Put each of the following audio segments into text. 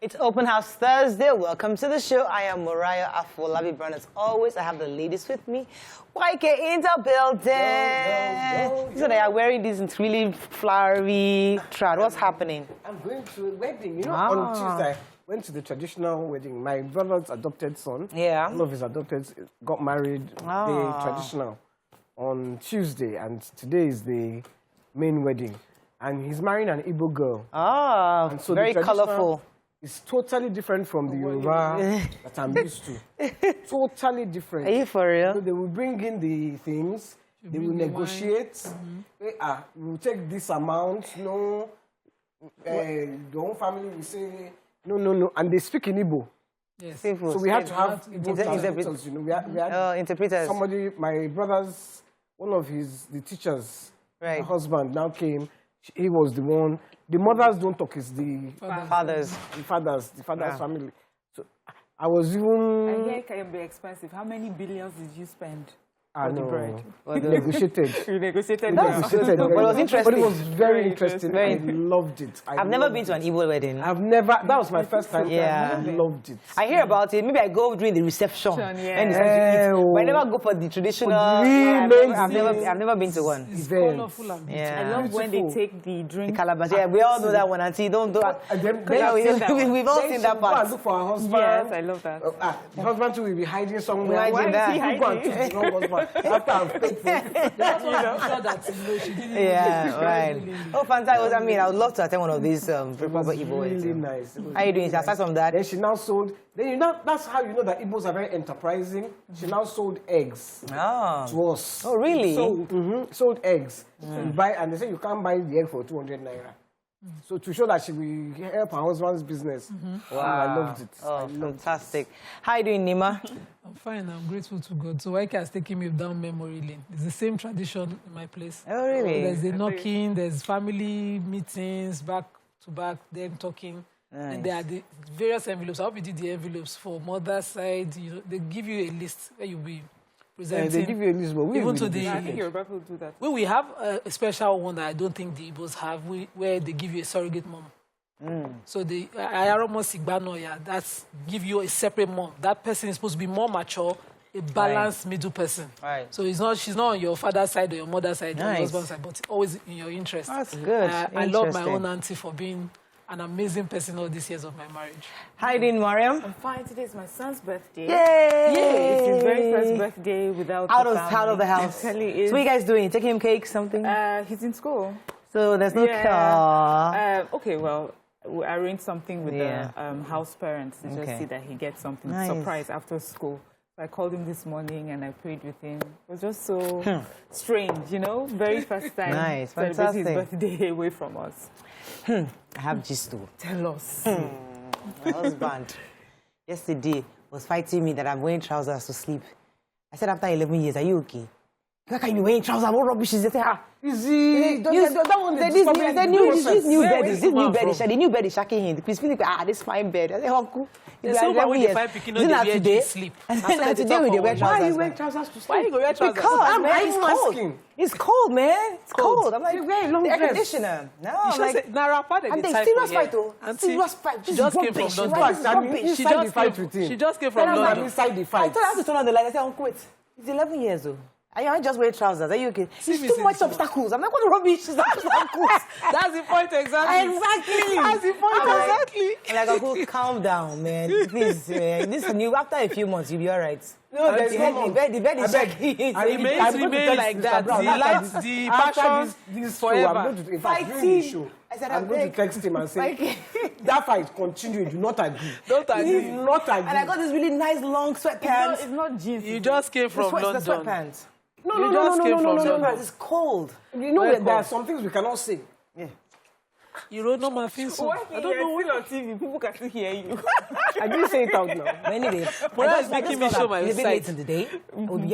It's Open House Thursday. Welcome to the show. I am Mariah Afolabi Brown. As always, I have the ladies with me. YK in the building. So they are wearing these really flowery trout. What's happening? I'm going to a wedding. You know, on Tuesday, I went to the traditional wedding. My brother's adopted son, one of his adopted, got married, the traditional, on Tuesday. And today is the main wedding. And he's marrying an Igbo girl. And so very colorful. It's totally different from the Yoruba that I'm used to. Totally different. Are you for real? So they will bring in the things, they will negotiate. We will take this amount, no. The whole family will say, no. And they speak in Igbo. Yes. So we had to have Igbo interpreters, you know. We had interpreters. Somebody, my brother's, one of the teachers, my husband now came. He was the one. The mothers don't talk, it's the fathers. The fathers family. So I was even... I hear it can be expensive. How many billions did you spend for the bread? Negotiated. You negotiated. But it was interesting. But it was very interesting. I loved it. I've never been to an Igbo wedding. I've never. That was my first time. I loved it. I hear about it. Maybe I go during the reception. And but I never go for the traditional. I've never been to one. It's colorful and beautiful. I love when they take the drink. The calabash. Yeah, we all know that one. Auntie, don't do it. We've all seen that part. Look for her husband. Yes, I love that. The husband too will be hiding somewhere. Why is he hiding? After I'm faithful. Right. Oh, fantastic. I mean, I would love to attend one of these proper Igbo weddings. Really nice. How are you doing? Aside from that? Then she now sold, that's how you know that Igbos are very enterprising. She now sold eggs to us. Oh, really? Sold eggs. So you buy, and they say you can't buy the egg for 200 naira. So to show that she will help her husband's business. Wow. I loved it. Oh, fantastic. How are you doing, Nima? I'm fine. I'm grateful to God. So YK has taken me down memory lane. It's the same tradition in my place. Oh, really? There's the knocking, there's family meetings, back to back, them talking. Nice. And there are the various envelopes. I hope you did the envelopes for mother's side. You know, they give you a list where you'll be presenting. They give you a list, but even to the... I think Yoruba people do that. We have a special one that I don't think the Igbos have, where they give you a surrogate mom. So the that's give you a separate mom. That person is supposed to be more mature, a balanced middle person. Right. So she's not on your father's side or your mother's side or your husband's side, but always in your interest. That's good. I love my own auntie for being an amazing person all these years of my marriage. How are you doing, Mariam? I'm fine. Today is my son's birthday. Yay! It's his very first birthday without out of the house. So what are you guys doing? Taking him cake, something? He's in school. So there's no car. Okay, well, we arranged something with the house parents to just see that he gets something surprise after school. So I called him this morning and I prayed with him. It was just so strange, you know? Very first time celebrating his birthday away from us. I have gist too. Tell us. My husband yesterday was fighting me that I'm wearing trousers to sleep. I said, after 11 years, are you okay? How can you be wearing trousers? What rubbish is it? Easy. This new bed is shocking him. This fine bed. I said, Uncle. There's someone when they find picking on the bed to sleep. Today we wear trousers. Why are you wearing trousers to sleep? Why you wear trousers? Because, man, it's cold. It's cold, man. It's cold. I'm like, the air conditioner. No, I'm like, and they serious fight, though. Serious fight. She just came from London. She just came from London. Inside the fight. I told her to turn on the light. I said, Uncle, wait. It's 11 years old. I just wear trousers. Are you okay? It's too much obstacles. I'm not going to rubbish. Obstacles. That's the point exactly. Exactly. That's the point exactly. I'm like, Uncle, calm down, man. Please, this new. After a few months, you'll be all right. No, there's the bed is shaky. It remains like that. The lights, the passion, this forever. I'm going to, in fact, during the show, I'm going to text him and say, that fight continue. Do not agree. Don't agree. Do not agree. And I got this really nice long sweatpants. It's not jeans. You just came from London. The sweatpants. No. It's cold. You know there are some things we cannot say. Yeah. You don't know my face. I don't know when on TV people can still hear you. I didn't say it out now. But anyway, but making me show my side. It's a bit side. late in the day.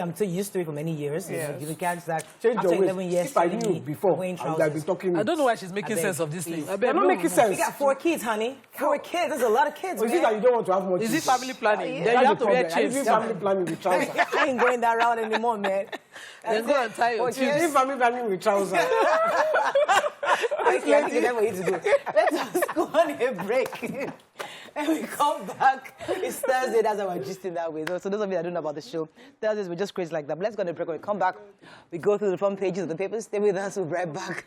I'm so used to it for many years. Yes. You can't start Change after your 11 years. If I knew before, I would have been talking. I don't know why she's making sense of this thing. They're not making sense. We got 4 kids, honey. 4 kids. There's a lot of kids. Is it that you don't want to have more Is kids? it family planning? Then you have to wear chains. Is it family planning with trousers? I ain't going that route anymore, man. Then go and tie your Is it family planning with trousers? I think that's what you need to do. Let us go on a break. And we come back. It's Thursday. That's how we're gisting that way. So those of you that don't know about the show, Thursdays we're just crazy like that. But let's go on a break. When we come back, we go through the front pages of the papers. Stay with us. We'll be right back.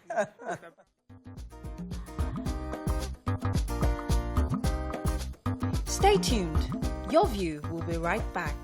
Stay tuned. Your View will be right back.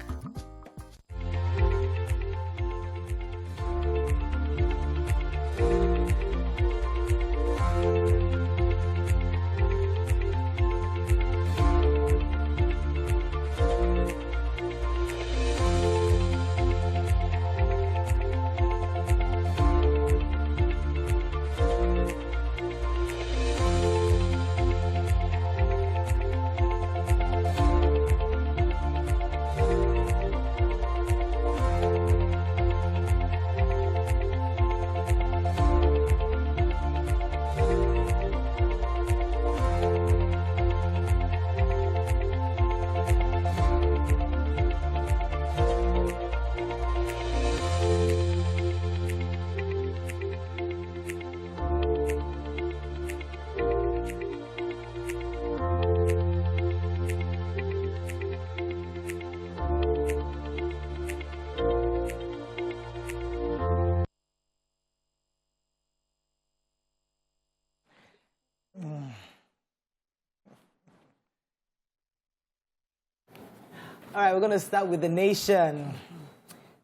All right, we're going to start with the nation.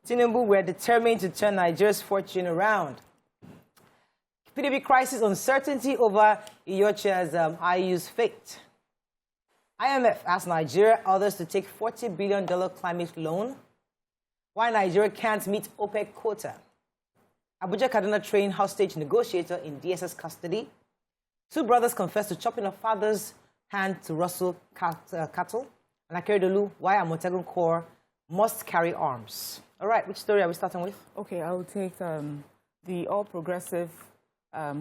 Tinubu, we're determined to turn Nigeria's fortune around. PDP crisis uncertainty over Iyorchia's IU's fate. IMF asked Nigeria others to take $40 billion climate loan. Why Nigeria can't meet OPEC quota. Abuja Kaduna trained hostage negotiator in DSS custody. Two brothers confessed to chopping a father's hand to rustle cattle. And Akeredolu, why Amotegun Corps must carry arms. All right, which story are we starting with? Okay, I will take the All Progressive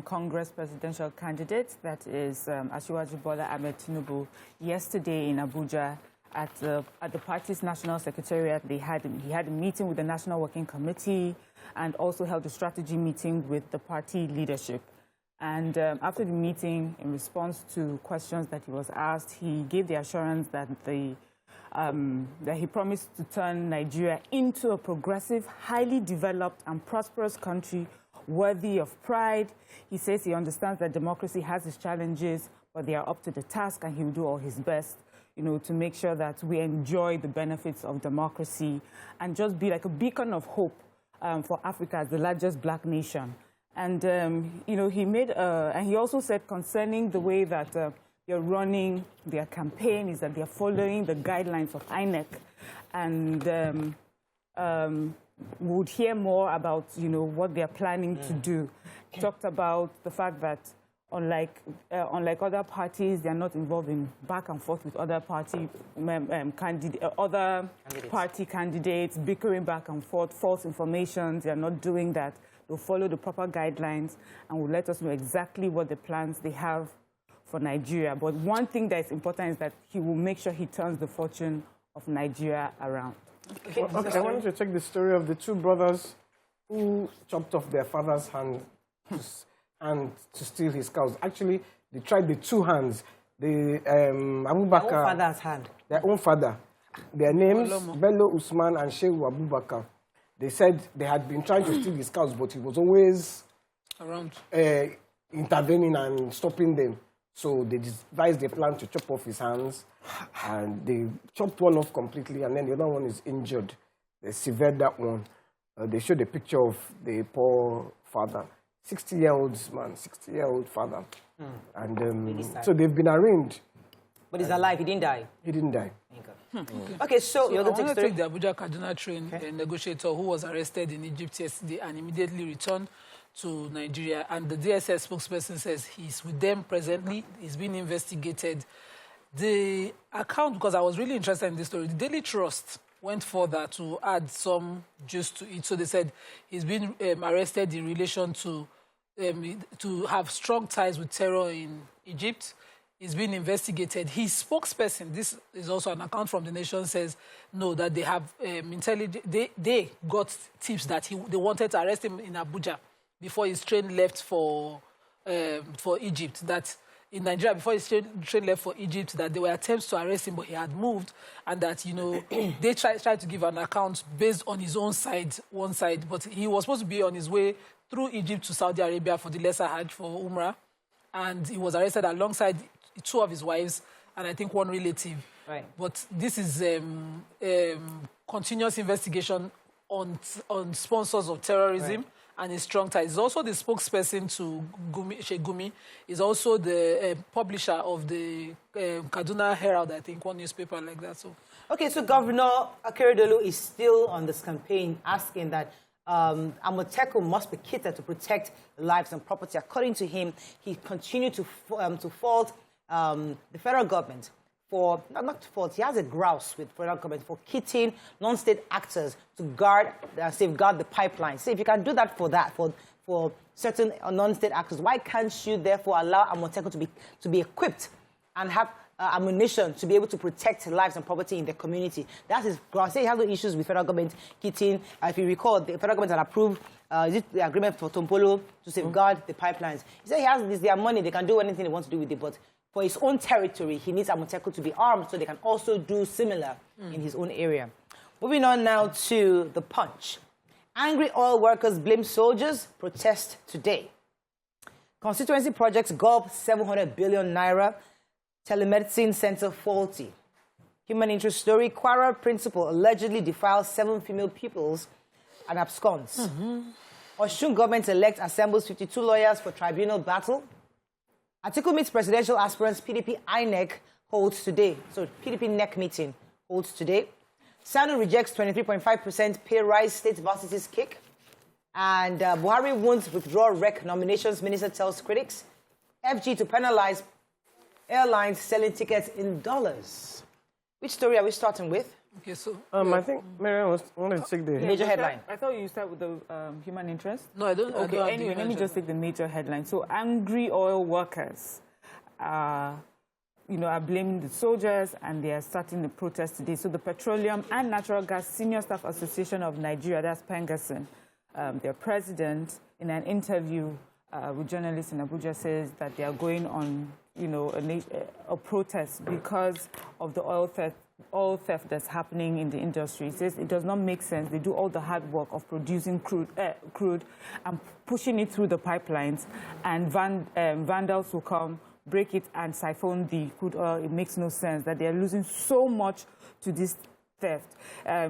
Congress presidential candidate, that is Asiwaju Bola Ahmed Tinubu. Yesterday in Abuja, at the party's national secretariat, he had a meeting with the National Working Committee and also held a strategy meeting with the party leadership. And after the meeting, in response to questions that he was asked, he gave the assurance that that he promised to turn Nigeria into a progressive, highly developed and prosperous country worthy of pride. He says he understands that democracy has its challenges, but they are up to the task, and he will do all his best, to make sure that we enjoy the benefits of democracy and just be like a beacon of hope for Africa as the largest black nation. And, he made, and he also said concerning the way that they're running their campaign is that they're following the guidelines of INEC, and would hear more about, what they're planning to do. He talked about the fact that unlike other parties, they're not involved in back and forth with other party candidates, bickering back and forth, false information. They're not doing that. They'll follow the proper guidelines and will let us know exactly what the plans they have for Nigeria. But one thing that is important is that he will make sure he turns the fortune of Nigeria around. Okay, I wanted to check the story of the two brothers who chopped off their father's hand to steal his cows. Actually, they tried the two hands. Abubakar. Their own father's hand. Their own father. Their names, Bello Usman and Shehu Abubakar. They said they had been trying to steal his cows, but he was always around, intervening and stopping them. So they devised a plan to chop off his hands, and they chopped one off completely, and then the other one is injured. They severed that one. They showed a picture of the poor father, 60-year-old father. And so they've been arraigned. But he's alive, he didn't die? He didn't die. Okay, so you're going to take the Abuja Kaduna train negotiator who was arrested in Egypt yesterday and immediately returned to Nigeria. And the DSS spokesperson says he's with them presently. He's being investigated. The account, because I was really interested in this story, the Daily Trust went further to add some juice to it. So they said he's been arrested in relation to have strong ties with terror in Egypt. He's being investigated. His spokesperson, this is also an account from The Nation, says no, that they have they got tips that they wanted to arrest him in Abuja before his train left for Egypt. That in Nigeria before his train left for Egypt, that there were attempts to arrest him, but he had moved, and that, you know, they tried to give an account based on his own side, one side, but he was supposed to be on his way through Egypt to Saudi Arabia for the Lesser Hajj for Umrah, and he was arrested alongside 2 of his wives and I think 1 relative. Right. But this is continuous investigation on sponsors of terrorism. Right. And his strong ties. He's also the spokesperson to Gumi. He's also the publisher of the Kaduna Herald, I think, one newspaper like that. So, okay, so Governor Akeredolu is still on this campaign asking that Amotekun must be kitted to protect lives and property. According to him, he continued to fault the federal government for, not to fault, he has a grouse with federal government for kitting non-state actors to guard, safeguard the pipeline. So if you can do that for certain non-state actors, why can't you therefore allow Amotekun to be equipped and have ammunition to be able to protect lives and property in the community? That's his grouse. He has no issues with federal government kitting. If you recall, the federal government had approved the agreement for Tompolo to safeguard the pipelines. He said he has this, their money, they can do anything they want to do with it, but for his own territory, he needs Amotekun to be armed so they can also do similar in his own area. Moving on now to The Punch. Angry oil workers blame soldiers, protest today. Constituency projects gulp 700 billion naira. Telemedicine center faulty. Human interest story. Kwara principal allegedly defiles 7 female pupils and absconds. Osun government elect assembles 52 lawyers for tribunal battle. Atiku meets presidential aspirants. PDP INEC holds today. So PDP NEC meeting holds today. Sanu rejects 23.5% pay rise, state varsities kick. And Buhari wants withdraw rec nominations, minister tells critics. FG to penalize airlines selling tickets in dollars. Which story are we starting with? Okay, so I think Mariam wanted to take the major headline. I thought you start with the human interest. No, I don't. Okay, anyway, let me just take the major headline. So, angry oil workers, are blaming the soldiers, and they are starting the protest today. So, the Petroleum and Natural Gas Senior Staff Association of Nigeria, that's Pengason, their president, in an interview with journalists in Abuja, says that they are going on, a protest because of the oil theft that's happening in the industry. He says it does not make sense. They do all the hard work of producing crude and pushing it through the pipelines, and vandals will come, break it, and siphon the crude oil. It makes no sense that they are losing so much to this theft.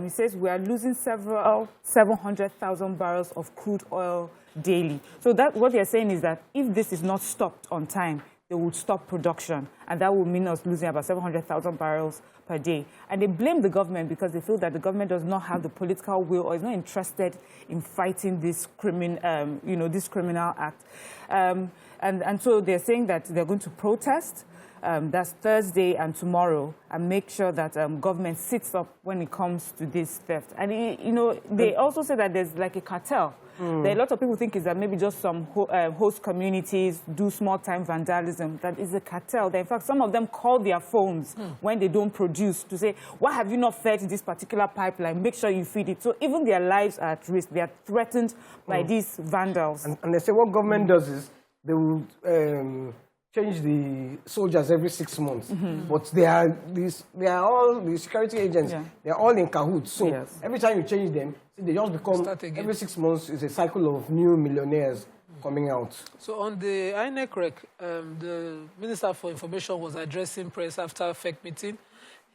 He says we are losing 700,000 barrels of crude oil daily. So that what they're saying is that if this is not stopped on time, they would stop production, and that would mean us losing about 700,000 barrels per day. And they blame the government because they feel that the government does not have the political will or is not interested in fighting this this criminal act. And so they're saying that they're going to protest. That's Thursday and tomorrow, and make sure that government sits up when it comes to this theft. And they also say that there's like a cartel. There are a lot of people think is that maybe just some host communities do small-time vandalism. That is a cartel. That in fact, some of them call their phones when they don't produce to say, why have you not fed this particular pipeline? Make sure you feed it. So even their lives are at risk. They are threatened by these vandals. And they say what government does is they will change the soldiers every 6 months. But they are all the security agents. Yeah. They are all in cahoots. So every time you change them, they just become, every 6 months is a cycle of new millionaires coming out. So on the INEC rec, the Minister for Information was addressing press after a FEC meeting,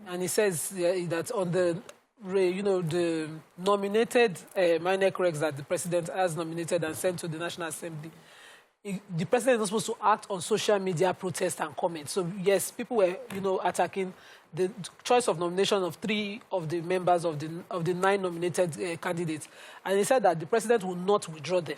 and he says that on the nominated INEC recs that the President has nominated and sent to the National Assembly, the President is supposed to act on social media protests and comments. So yes, people were, attacking the choice of nomination of 3 of the members of the 9 nominated candidates, and he said that the President will not withdraw them.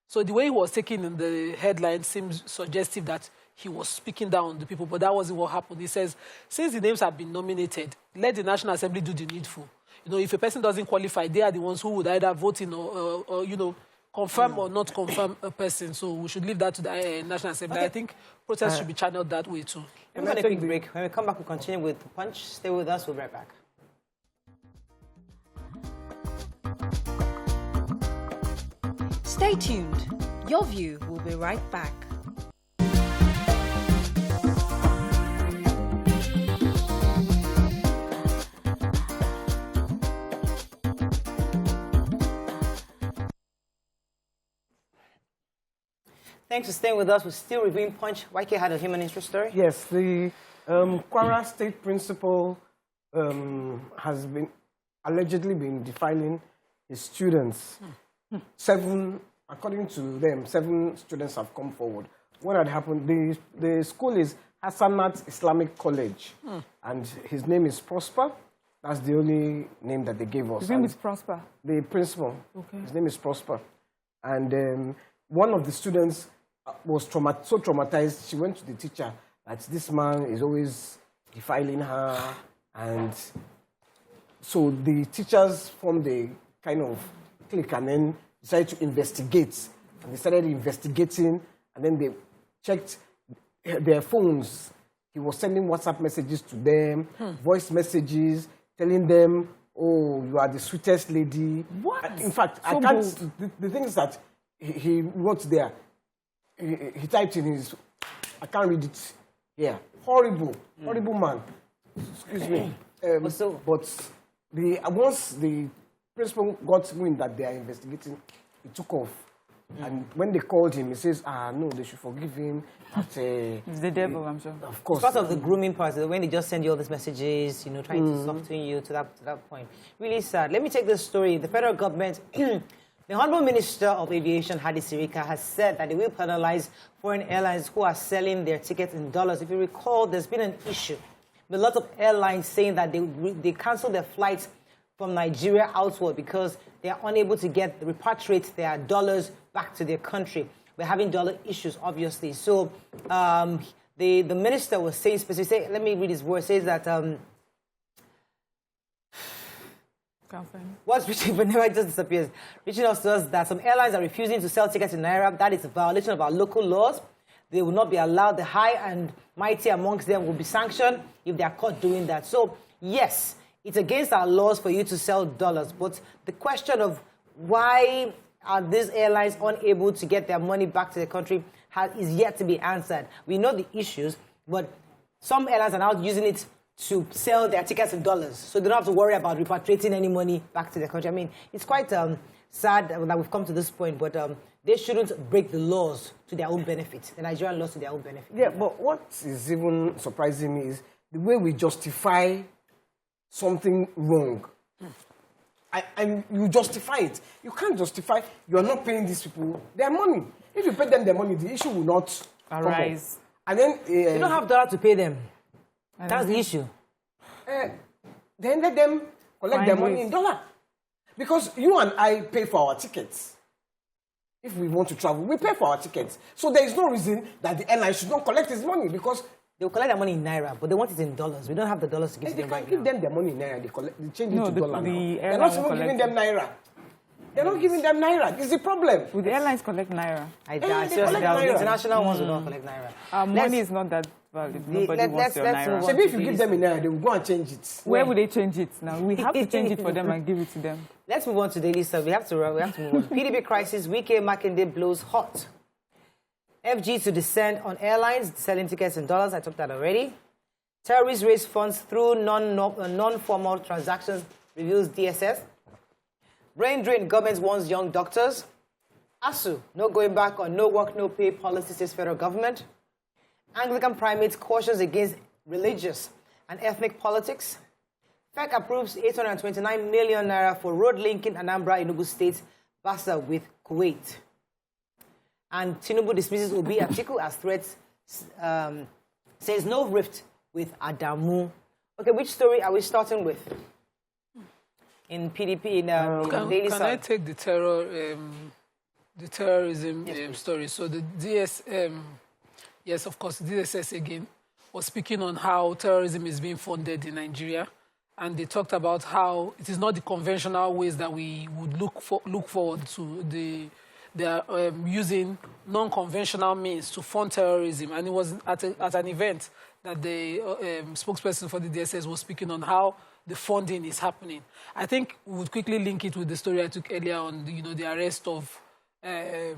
So the way he was taken in the headline seems suggestive that he was speaking down on the people, but that wasn't what happened. He says, since the names have been nominated, let the National Assembly do the needful. If a person doesn't qualify, they are the ones who would either vote in or confirm or not confirm a person. So we should leave that to the National Assembly. Okay. I think protests should be channeled that way too. We're going to take a quick break. When we come back, we'll continue with The Punch. Stay with us. We'll be right back. Stay tuned. Your View will be right back. Thanks for staying with us. We're still reviewing Punch. YK had a human interest story. Yes, the Kwara State principal has allegedly been defiling his students. 7, according to them, 7 students have come forward. What had happened, the school is Hassanat Islamic College, and his name is Prosper. That's the only name that they gave us. His name is Prosper? The principal. Okay. His name is Prosper. And one of the students was so traumatized, she went to the teacher that this man is always defiling her. And so the teachers formed a kind of clique and then decided to investigate. And they started investigating, and then they checked their phones. He was sending WhatsApp messages to them, voice messages, telling them, oh, you are the sweetest lady. What? In fact, So I can't. The thing is that he wrote there, he typed in his, I can't read it here. Horrible man. Excuse me. But once the principal got wind that they are investigating, he took off. And when they called him, he says, no, they should forgive him. It's the devil, I'm sure. Of course. It's part of the grooming process, when they just send you all these messages, trying to soften you to that point. Really sad. Let me take this story. The federal government, the Honorable Minister of Aviation, Hadi Sirika, has said that they will penalize foreign airlines who are selling their tickets in dollars. If you recall, there's been an issue with a lot of airlines saying that they cancel their flights from Nigeria outward because they are unable to repatriate their dollars back to their country. We're having dollar issues, obviously. So the minister was saying specifically, let me read his words, says that what's reaching, but never just disappears. Reaching us to us that some airlines are refusing to sell tickets in Naira. That is a violation of our local laws. They will not be allowed. The high and mighty amongst them will be sanctioned if they are caught doing that. So, yes, it's against our laws for you to sell dollars. But the question of why are these airlines unable to get their money back to the country is yet to be answered. We know the issues, but some airlines are now using it to sell their tickets in dollars, so they don't have to worry about repatriating any money back to their country. I mean, it's quite sad that we've come to this point, but they shouldn't break the laws to their own benefit, the Nigerian laws to their own benefit. Yeah, but what is even surprising me is the way we justify something wrong. And you justify it. You can't justify, you are not paying these people their money. If you pay them their money, the issue will not arise. And then... you don't have dollar to pay them. That's the issue. Then let them collect their money in dollar. Because you and I pay for our tickets. If we want to travel, we pay for our tickets. So there is no reason that the airline should not collect his money, because they'll collect their money in Naira, but they want it in dollars. We don't have the dollars to give to them right now. Give them their money in Naira. They change it to dollar now. They're not even giving them Naira. They're not giving them Naira. It's the problem. Would the airlines collect Naira? Seriously, the international ones will not collect Naira. Money is not that valid. Nobody wants your Naira. So if you give them in Naira, they will go and change it. Where would they change it now? We have to change it for them and give it to them. Let's move on to daily stuff. We have to move on. PDP crisis, Wike Makinde blows hot. FG to descend on airlines selling tickets in dollars. I took that already. Terrorists raise funds through non-formal transactions, reveals DSS. Brain drain, government warns young doctors. ASU, no going back on no work, no pay policy, says federal government. Anglican primate cautions against religious and ethnic politics. FEC approves 829 million naira for road linking Anambra, Enugu State, Basa with Kuwait. And Tinubu dismisses Obi Atiku as threats, says no rift with Adamu. Okay, which story are we starting with? In PDP, in Daily Sun. Can I take the terrorism story? So the yes, of course, DSS again was speaking on how terrorism is being funded in Nigeria. And they talked about how it is not the conventional ways that we would look forward to. They are using non-conventional means to fund terrorism. And it was at an event that the spokesperson for the DSS was speaking on how the funding is happening. I think we would quickly link it with the story I took earlier on, the arrest of the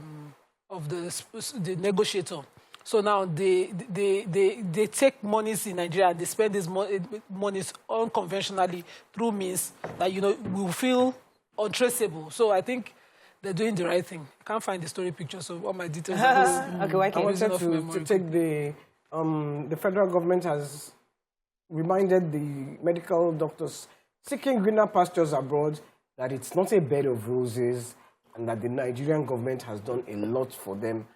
negotiator. So now they take monies in Nigeria and they spend these monies unconventionally through means that will feel untraceable. So I think they're doing the right thing. I can't find the story picture, so all my details are okay, why can't I wanted to take the federal government has reminded the medical doctors seeking greener pastures abroad that it's not a bed of roses and that the Nigerian government has done a lot for them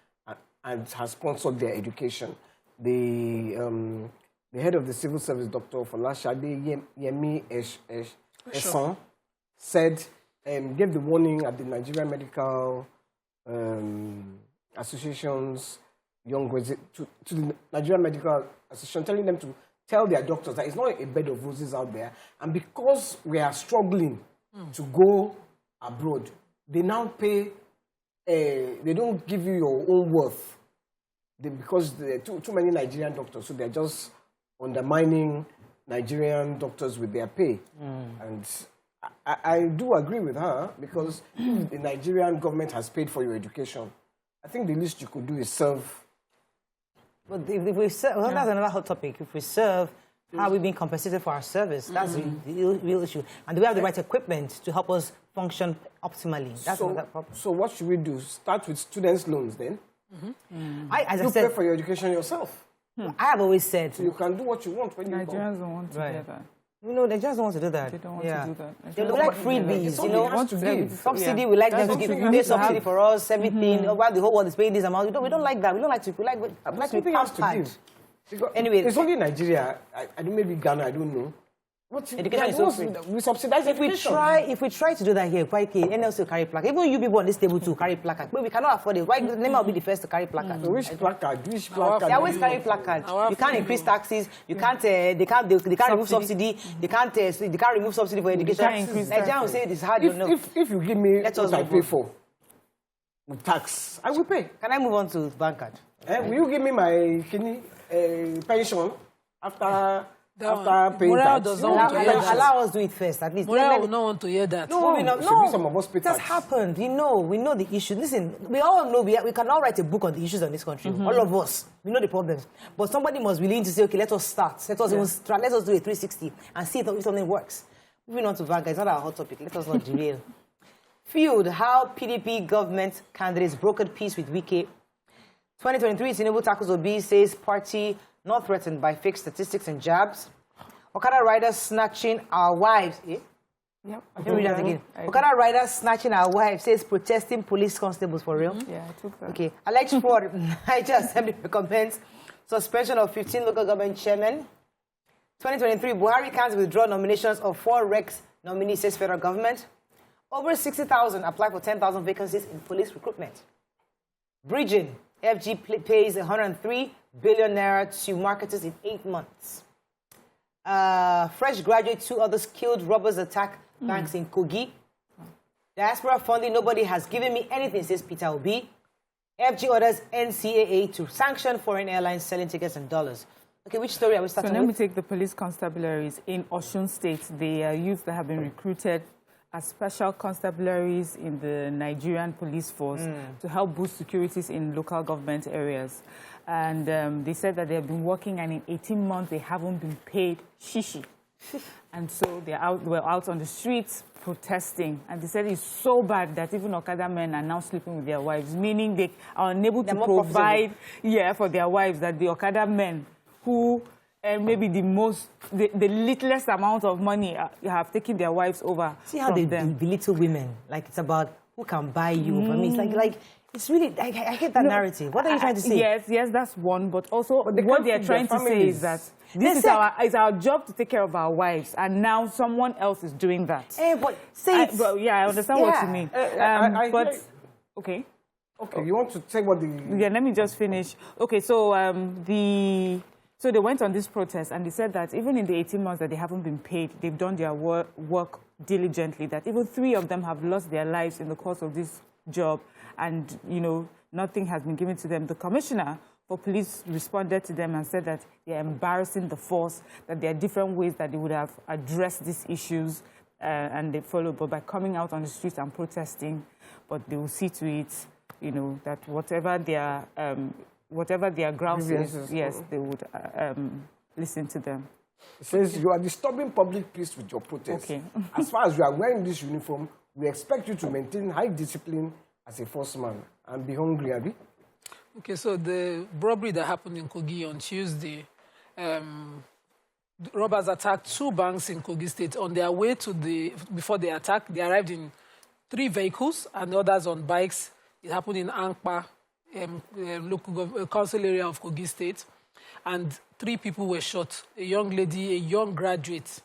and has sponsored their education. The head of the civil service, Dr. Folashade Yemi Esan, said, gave the warning at the Nigerian Medical Association's to the Nigerian Medical Association, telling them to tell their doctors that it's not a bed of roses out there. And because we are struggling to go abroad, they now pay, they don't give you your own worth. Because there are too many Nigerian doctors, so they're just undermining Nigerian doctors with their pay. And I do agree with her, because the Nigerian government has paid for your education. I think the least you could do is serve. But if we serve, well, that's another hot topic. If we serve, how are we being compensated for our service? That's the real issue. And do we have the right equipment to help us function optimally? That's another problem. So what should we do? Start with students' loans then? As I you said, pay for your education yourself. I have always said... So you can do what you want when you go. Nigerians don't want to do that. No, they just don't want to do that. They don't want to do that. They like freebies, you know. Want to give. Subsidy, we like them to give. Pay subsidy for us, everything. While the whole world is paying this amount, we don't like that. We don't like to. We like to be pampered. Anyway, it's only Nigeria. I don't, maybe Ghana. I don't know. Education is so free. We subsidize education. If we try to do that here, quite NLC will carry placard. Even you people on this table too carry placard. But we cannot afford it. Why NEMA will be the first to carry placard? So which placard? Which placard? They always carry placard. You can't increase taxes. You can't. They can't remove subsidy. They can't remove subsidy for education. Nigerian will say it is hard. If you give me what I pay for with tax, I will pay. Can I move on to Vanguard? Will you give me my pension after paying tax? Allow us do it first, at least. Morale will not want to hear that. No, some of us pay it has tax. happened. We know the issue. Listen, we all know we can all write a book on the issues of this country. All of us, we know the problems. But somebody must be willing to say, okay, let us start. Let us do a 360 and see if something works. Moving on to Vanguard, it's not our hot topic. Let us not derail. Field, how PDP government candidates brokered peace with Wike. 2023, Tinubu tackles Obi, says party not threatened by fake statistics and jabs. Okada riders snatching our wives. Yep. Let me read that again. Okada riders snatching our wives, says protesting police constables for real. Yeah, I took that. Okay. Alleged fraud. Niger Assembly recommends suspension of 15 local government chairmen. 2023, Buhari can't withdraw nominations of 4 Rex nominees, says federal government. Over 60,000 apply for 10,000 vacancies in police recruitment. Bridging. FG pays 103 billion naira to marketers in 8 months. Fresh graduate, 2 others killed, robbers attack banks in Kogi. Diaspora funding, nobody has given me anything, says Peter Obi. FG orders NCAA to sanction foreign airlines selling tickets in dollars. Okay, which story are we starting with? So let me take the police constabularies in Osun State. They are youth that have been recruited as special constabularies in the Nigerian police force to help boost securities in local government areas. And they said that they have been working, and in 18 months they haven't been paid shishi. And so we're out on the streets protesting. And they said it's so bad that even Okada men are now sleeping with their wives, meaning they are unable to provide for their wives, that the Okada men who maybe the littlest amount of money have taken their wives over. See how they belittle women? Like it's about who can buy you over me. It's like it's really, I hate that narrative. What are you trying to say? Yes, that's one. But also what they're trying to say is that this is our job to take care of our wives, and now someone else is doing that. But say it. I understand what you mean. Okay, you want to take what the... Yeah, let me just finish. Okay, so So they went on this protest, and they said that even in the 18 months that they haven't been paid, they've done their work diligently, that even 3 of them have lost their lives in the course of this job, and, nothing has been given to them. The commissioner for police responded to them and said that they're embarrassing the force, that there are different ways that they would have addressed these issues, and they followed, but by coming out on the streets and protesting, but they will see to it, that whatever their grounds is, yes, they would listen to them. It says you are disturbing public peace with your protest. Okay. As far as you are wearing this uniform, we expect you to maintain high discipline as a force man and be hungry, Abi. Okay, so the robbery that happened in Kogi on Tuesday, robbers attacked 2 banks in Kogi State. On their way to before the attack, they arrived in 3 vehicles and others on bikes. It happened in Ankpa, local council area of Kogi State. And 3 people were shot. A young lady, a young graduate,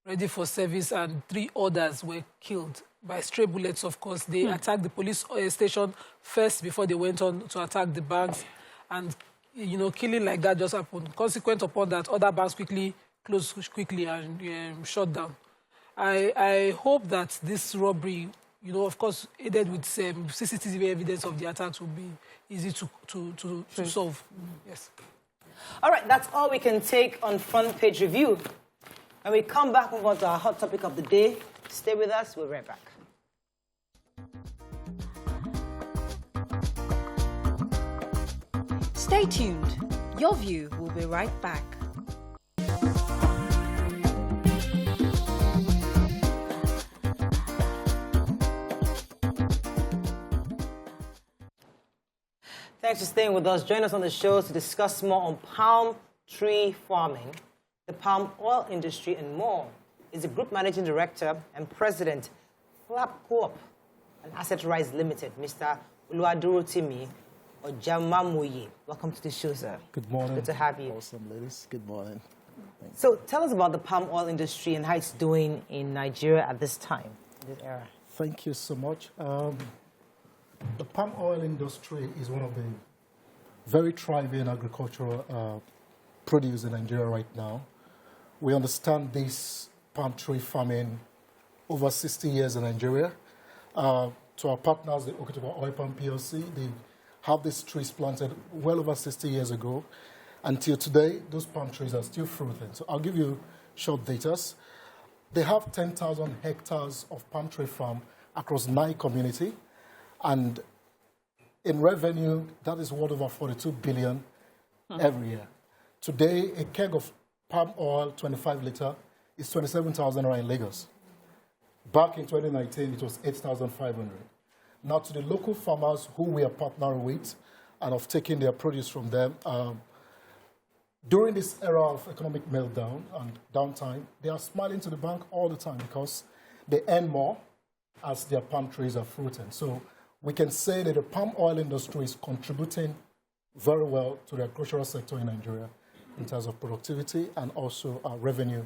ready for service, and 3 others were killed by stray bullets, of course. They attacked the police station first before they went on to attack the banks. And, you know, killing like that just happened. Consequent upon that, other banks closed quickly and shut down. I hope that this robbery, you know, of course, aided with CCTV evidence of the attacks will be easy to solve. Yes. All right, that's all we can take on Front Page Review. When we come back, move on to our hot topic of the day. Stay with us. We'll be right back. Stay tuned. Your View will be right back. Thanks for staying with us. Join us on the show to discuss more on palm tree farming, the palm oil industry, and more. Is the Group Managing Director and President, Flap Corp, and Asset Rise Limited, Mr. Oluwadurotimi Ojamamoye. Welcome to the show, sir. Good morning. Good to have you. Awesome, ladies. Good morning. Thanks. So tell us about the palm oil industry and how it's doing in Nigeria at this time, this era. Thank you so much. The palm oil industry is one of the very thriving agricultural produce in Nigeria right now. We understand this palm tree farming over 60 years in Nigeria. To our partners, the Okitiba Oil Palm PLC, they have these trees planted well over 60 years ago. Until today, those palm trees are still fruiting. So I'll give you short data. They have 10,000 hectares of palm tree farm across 9 communities. And in revenue, that is worth over 42 billion every year. Today, a keg of palm oil, 25 liter, is 27,000 in Lagos. Back in 2019, it was 8,500. Now, to the local farmers who we are partnering with and have taken their produce from them, during this era of economic meltdown and downtime, they are smiling to the bank all the time because they earn more as their palm trees are fruiting. So we can say that the palm oil industry is contributing very well to the agricultural sector in Nigeria in terms of productivity and also revenue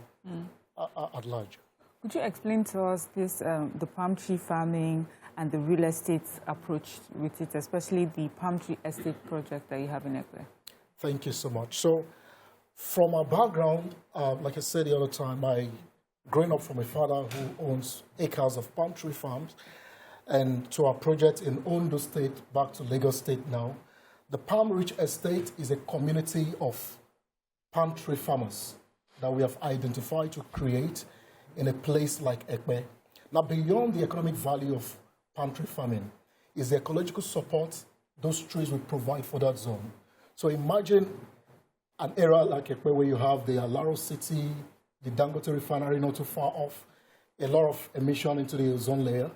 at large. Could you explain to us this, the palm tree farming and the real estate approach with it, especially the palm tree estate project that you have in Ekwe? Thank you so much. So from our background, like I said the other time, growing up from a father who owns acres of palm tree farms, and to our project in Ondo State, back to Lagos State now, the Palm Ridge Estate is a community of palm tree farmers that we have identified to create in a place like Ekpe. Now, beyond the economic value of palm tree farming is the ecological support those trees will provide for that zone. So imagine an area like Ekpe where you have the Alaro City, the Dangote refinery not too far off, a lot of emission into the ozone layer,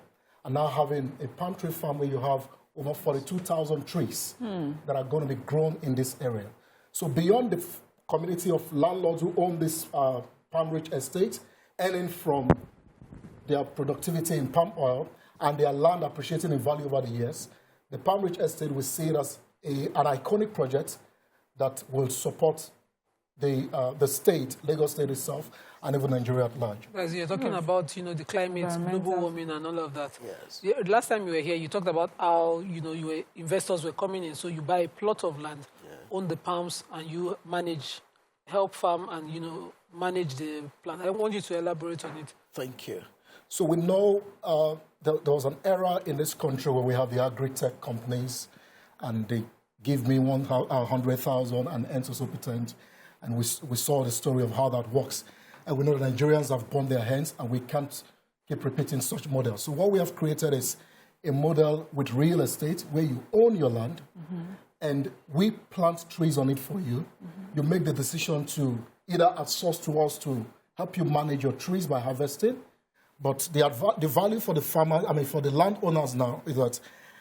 and now having a palm tree farm where you have over 42,000 trees that are going to be grown in this area. So beyond the community of landlords who own this Palm Ridge Estate, earning from their productivity in palm oil and their land appreciating in value over the years, the Palm Ridge Estate will see it as an iconic project that will support the state, Lagos State itself, and even Nigeria at large. As you're talking about, you know, the climate, global warming, and all of that. Yes. The last time you were here, you talked about how, you know, investors were coming in, so you buy a plot of land, own the palms, and you help farm, and, you know, manage the plant. I want you to elaborate on it. Thank you. So we know there was an era in this country where we have the agri-tech companies, and they give me 100,000 and enter so patent. And we saw the story of how that works. And we know the Nigerians have burned their hands, and we can't keep repeating such models. So what we have created is a model with real estate where you own your land, and we plant trees on it for you. You make the decision to either outsource to us to help you manage your trees by harvesting, But the value for the farmers, for the landowners now is that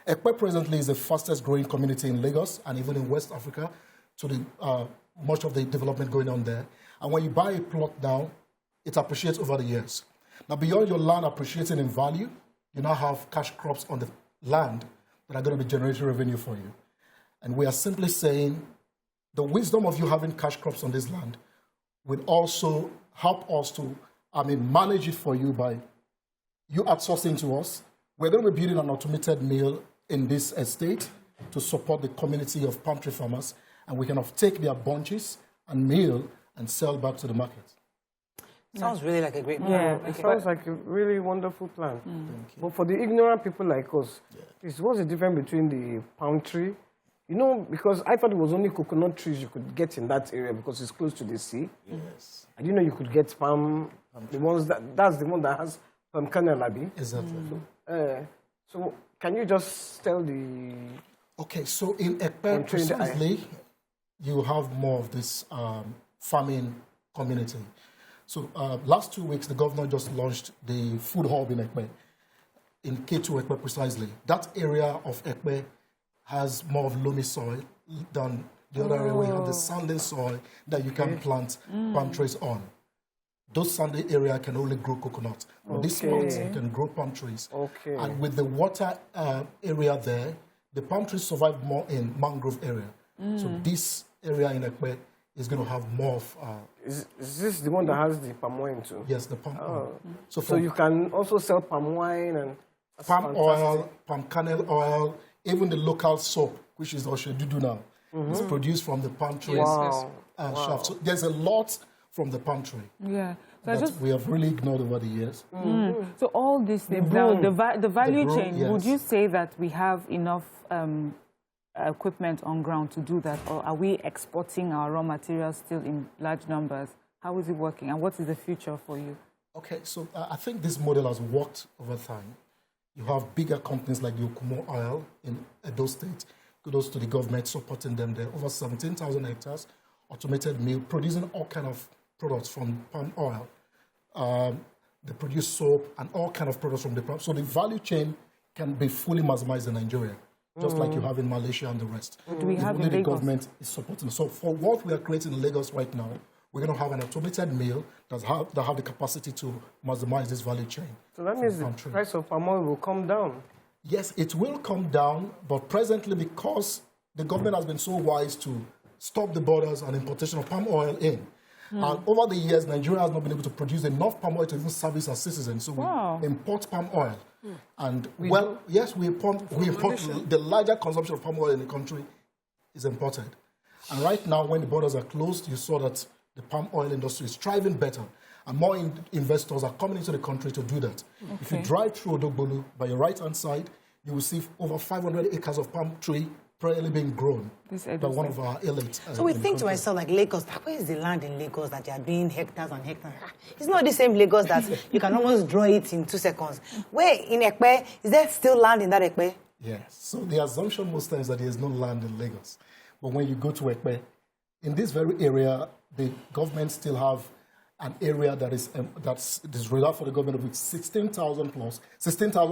Ekpe presently is the fastest growing community in Lagos and even in West Africa, to the much of the development going on there. And when you buy a plot now, it appreciates over the years. Now, beyond your land appreciating in value, you now have cash crops on the land that are going to be generating revenue for you. And we are simply saying the wisdom of you having cash crops on this land will also help us to, manage it for you by you outsourcing to us. We're going to be building an automated mill in this estate to support the community of palm tree farmers, and we can take their bunches and mill and sell back to the market. Sounds really like a great plan. Yeah, it sounds like a really wonderful plan. But for the ignorant people like us, what's the difference between the palm tree? Because I thought it was only coconut trees you could get in that area because it's close to the sea. Yes. I didn't know you could get palm, the ones that's the one that has palm kernel, Abi. Exactly. So can you just tell the... Okay, so in Ekpe, precisely, you have more of this farming community. So last 2 weeks, the governor just launched the food hub in Ekpe, in K2 Ekpe precisely. That area of Ekpe has more of loamy soil than the other area where you have the sandy soil that you can plant palm trees on. Those sandy area can only grow coconut. But this mountain can grow palm trees. And with the water area there, the palm trees survive more in mangrove area. So this area in Ekpe is going to have more of... Is this the one that has the palm wine too? Yes, the palm oil. So you can also sell palm wine and... Palm oil, palm kernel oil, even the local soap, which is Oshedudu now, is produced from the palm tree shaft. So there's a lot from the palm tree that we have really ignored over the years. So all these things now, the value chain, would you say that we have enough equipment on ground to do that, or are we exporting our raw materials still in large numbers? How is it working, and what is the future for you? Okay, so I think this model has worked over time. You have bigger companies like Yokumo Oil in Edo State. Kudos to the government supporting them there. Over 17,000 hectares, automated mill, producing all kind of products from palm oil. They produce soap and all kind of products from the palm. So the value chain can be fully maximized in Nigeria, just like you have in Malaysia and the rest. Do we have only in the Lagos? Government is supporting. So for what we are creating in Lagos right now, we're going to have an automated mill that have the capacity to maximize this value chain. So that means the price of palm oil will come down. Yes, it will come down, but presently, because the government has been so wise to stop the borders and importation of palm oil in, and over the years, Nigeria has not been able to produce enough palm oil to even service our citizens. So we import palm oil. And, yes, we import the larger consumption of palm oil in the country is imported. And right now, when the borders are closed, you saw that the palm oil industry is thriving better. And more investors are coming into the country to do that. If you drive through Odogbolu, by your right-hand side, you will see over 500 acres of palm tree probably being grown by one of our elite. So we think to ourselves, like Lagos, where is the land in Lagos that you are doing hectares and hectares? It's not the same Lagos that you can almost draw it in 2 seconds. Where in Ekpe, is there still land in that Ekpe? Yes. So the assumption most times that there is no land in Lagos. But when you go to Ekpe, in this very area, the government still have an area that is reserved for the government with 16,000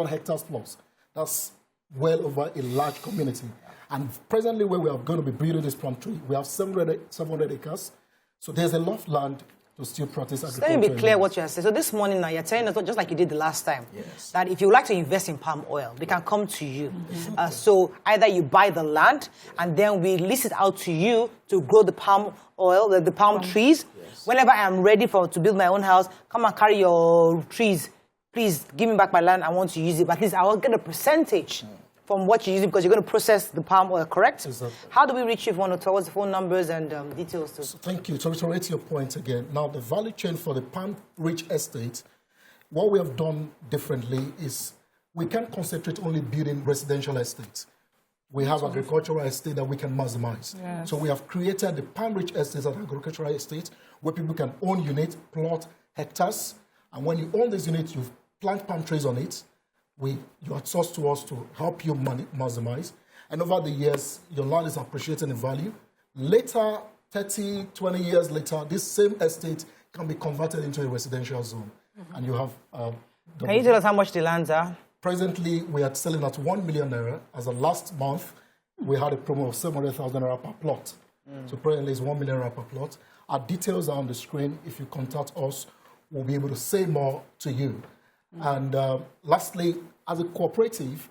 hectares plus. That's well over a large community. And presently, where we are going to be building this palm tree, we have 700 acres. So there's a lot of land to still practice agriculture. Let me be clear what you are saying. So this morning now, you're telling us, just like you did the last time, that if you would like to invest in palm oil, we can come to you. So either you buy the land, and then we lease it out to you to grow the palm oil, the palm trees. Whenever I am ready to build my own house, come and carry your trees. Please give me back my land. I want to use it. But at least I will get a percentage from what you use because you're going to process the palm oil, correct? Exactly. How do we reach you if you want to tell us the phone numbers and details? So thank you. To reiterate your point again, now the value chain for the palm-rich estate, what we have done differently is we can't concentrate only building residential estates. We have agricultural estate that we can maximize. So we have created the palm-rich estates and agricultural estates where people can own units, plot hectares, and when you own this unit, you plant palm trees on it. You outsource to us to help you maximize. And over the years, your land is appreciating in value. Later, 30, 20 years later, this same estate can be converted into a residential zone. And you have Can you tell us how much the lands are? Presently, we are selling at 1 million naira. As of last month, we had a promo of 700,000 naira per plot. So presently it's 1 million naira per plot. Our details are on the screen. If you contact us, we'll be able to say more to you. And lastly, as a cooperative,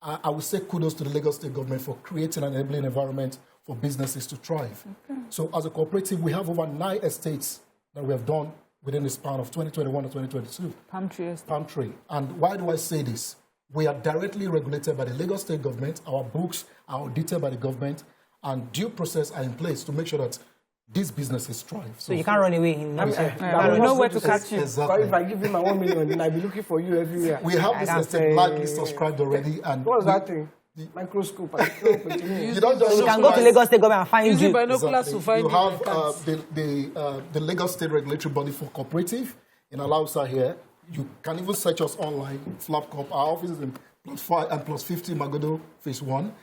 I would say kudos to the Lagos State government for creating an enabling environment for businesses to thrive. So as a cooperative, we have over 9 estates that we have done within the span of 2021 and 2022. Palm tree estate. Palm tree. And why do I say this? We are directly regulated by the Lagos State government. Our books are audited by the government, and due process are in place to make sure that these businesses thrive. So you can't run away. We know where to catch you. Exactly. If I give you my 1 million, then I'll be looking for you everywhere. We have this estate largely subscribed already. And what was that thing? The microscope. You don't just so we can go to Lagos State government and find you. Binoculars to find you have the Lagos State Regulatory Body for Cooperative in Alausa here. You can even search us online, Flapcop. Our office is in +5 and +50 Magodo Phase 1.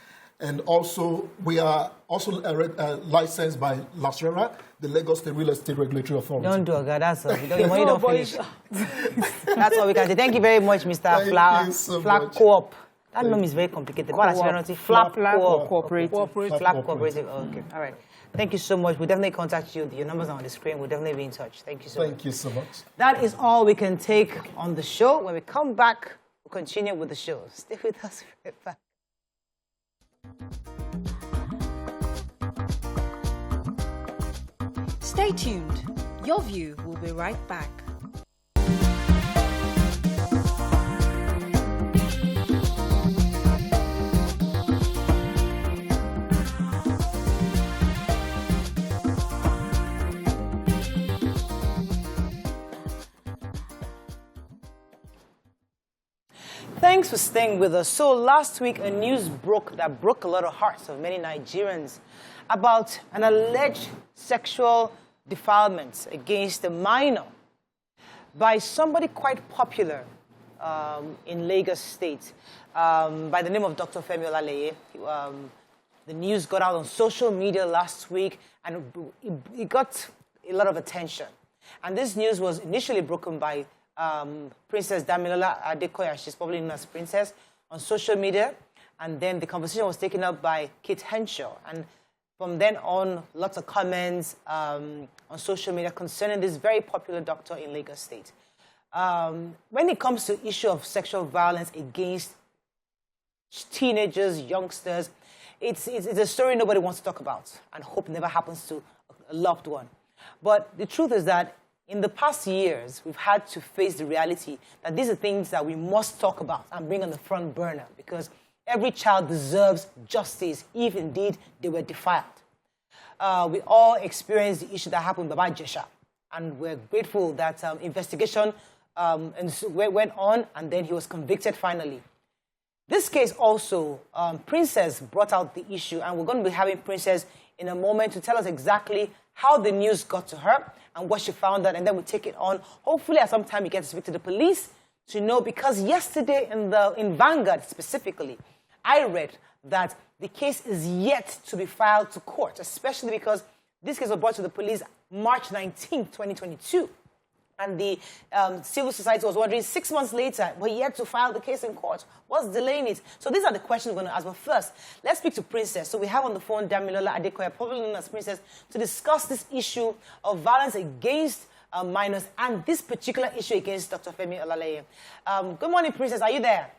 And also, we are also licensed by LASRERA, the Lagos State Real Estate Regulatory Authority. Don't do it, that's all. Your money don't finish. That's all we can say. Thank you very much, Mr. Flap Co-op. That name is very complicated. What is Flap Cooperative. Flap Cooperative. Okay, all right. Thank you so much. We'll definitely contact you. Your numbers are on the screen. We'll definitely be in touch. Thank you so much. Thank you so much. That is all we can take on the show. When we come back, we'll continue with the show. Stay with us right back. Stay tuned. Your View will be right back. Thanks for staying with us. So last week, a news broke that broke a lot of hearts of many Nigerians about an alleged sexual defilement against a minor by somebody quite popular in Lagos State by the name of Dr. Femi Olaleye. The news got out on social media last week, and it got a lot of attention. And this news was initially broken by Princess Damilola Adekoya, she's probably known as Princess, on social media. And then the conversation was taken up by Kate Henshaw. And from then on, lots of comments on social media concerning this very popular doctor in Lagos State. When it comes to the issue of sexual violence against teenagers, youngsters, it's a story nobody wants to talk about and hope never happens to a loved one. But the truth is that in the past years, we've had to face the reality that these are things that we must talk about and bring on the front burner, because every child deserves justice if indeed they were defiled. We all experienced the issue that happened with Baba Jesha, and we're grateful that investigation went on, and then he was convicted finally. This case also, Princess brought out the issue, and we're going to be having Princess in a moment to tell us exactly how the news got to her and what she found out, and then we'll take it on. Hopefully at some time you get to speak to the police to know, because yesterday in Vanguard specifically, I read that the case is yet to be filed to court, especially because this case was brought to the police March 19, 2022. And the civil society was wondering 6 months later, we're yet to file the case in court. What's delaying it? So these are the questions we're going to ask. But first, let's speak to Princess. So we have on the phone Damilola Adekoya, probably known as Princess, to discuss this issue of violence against minors and this particular issue against Dr. Femi Olaleye. Good morning, Princess. Are you there?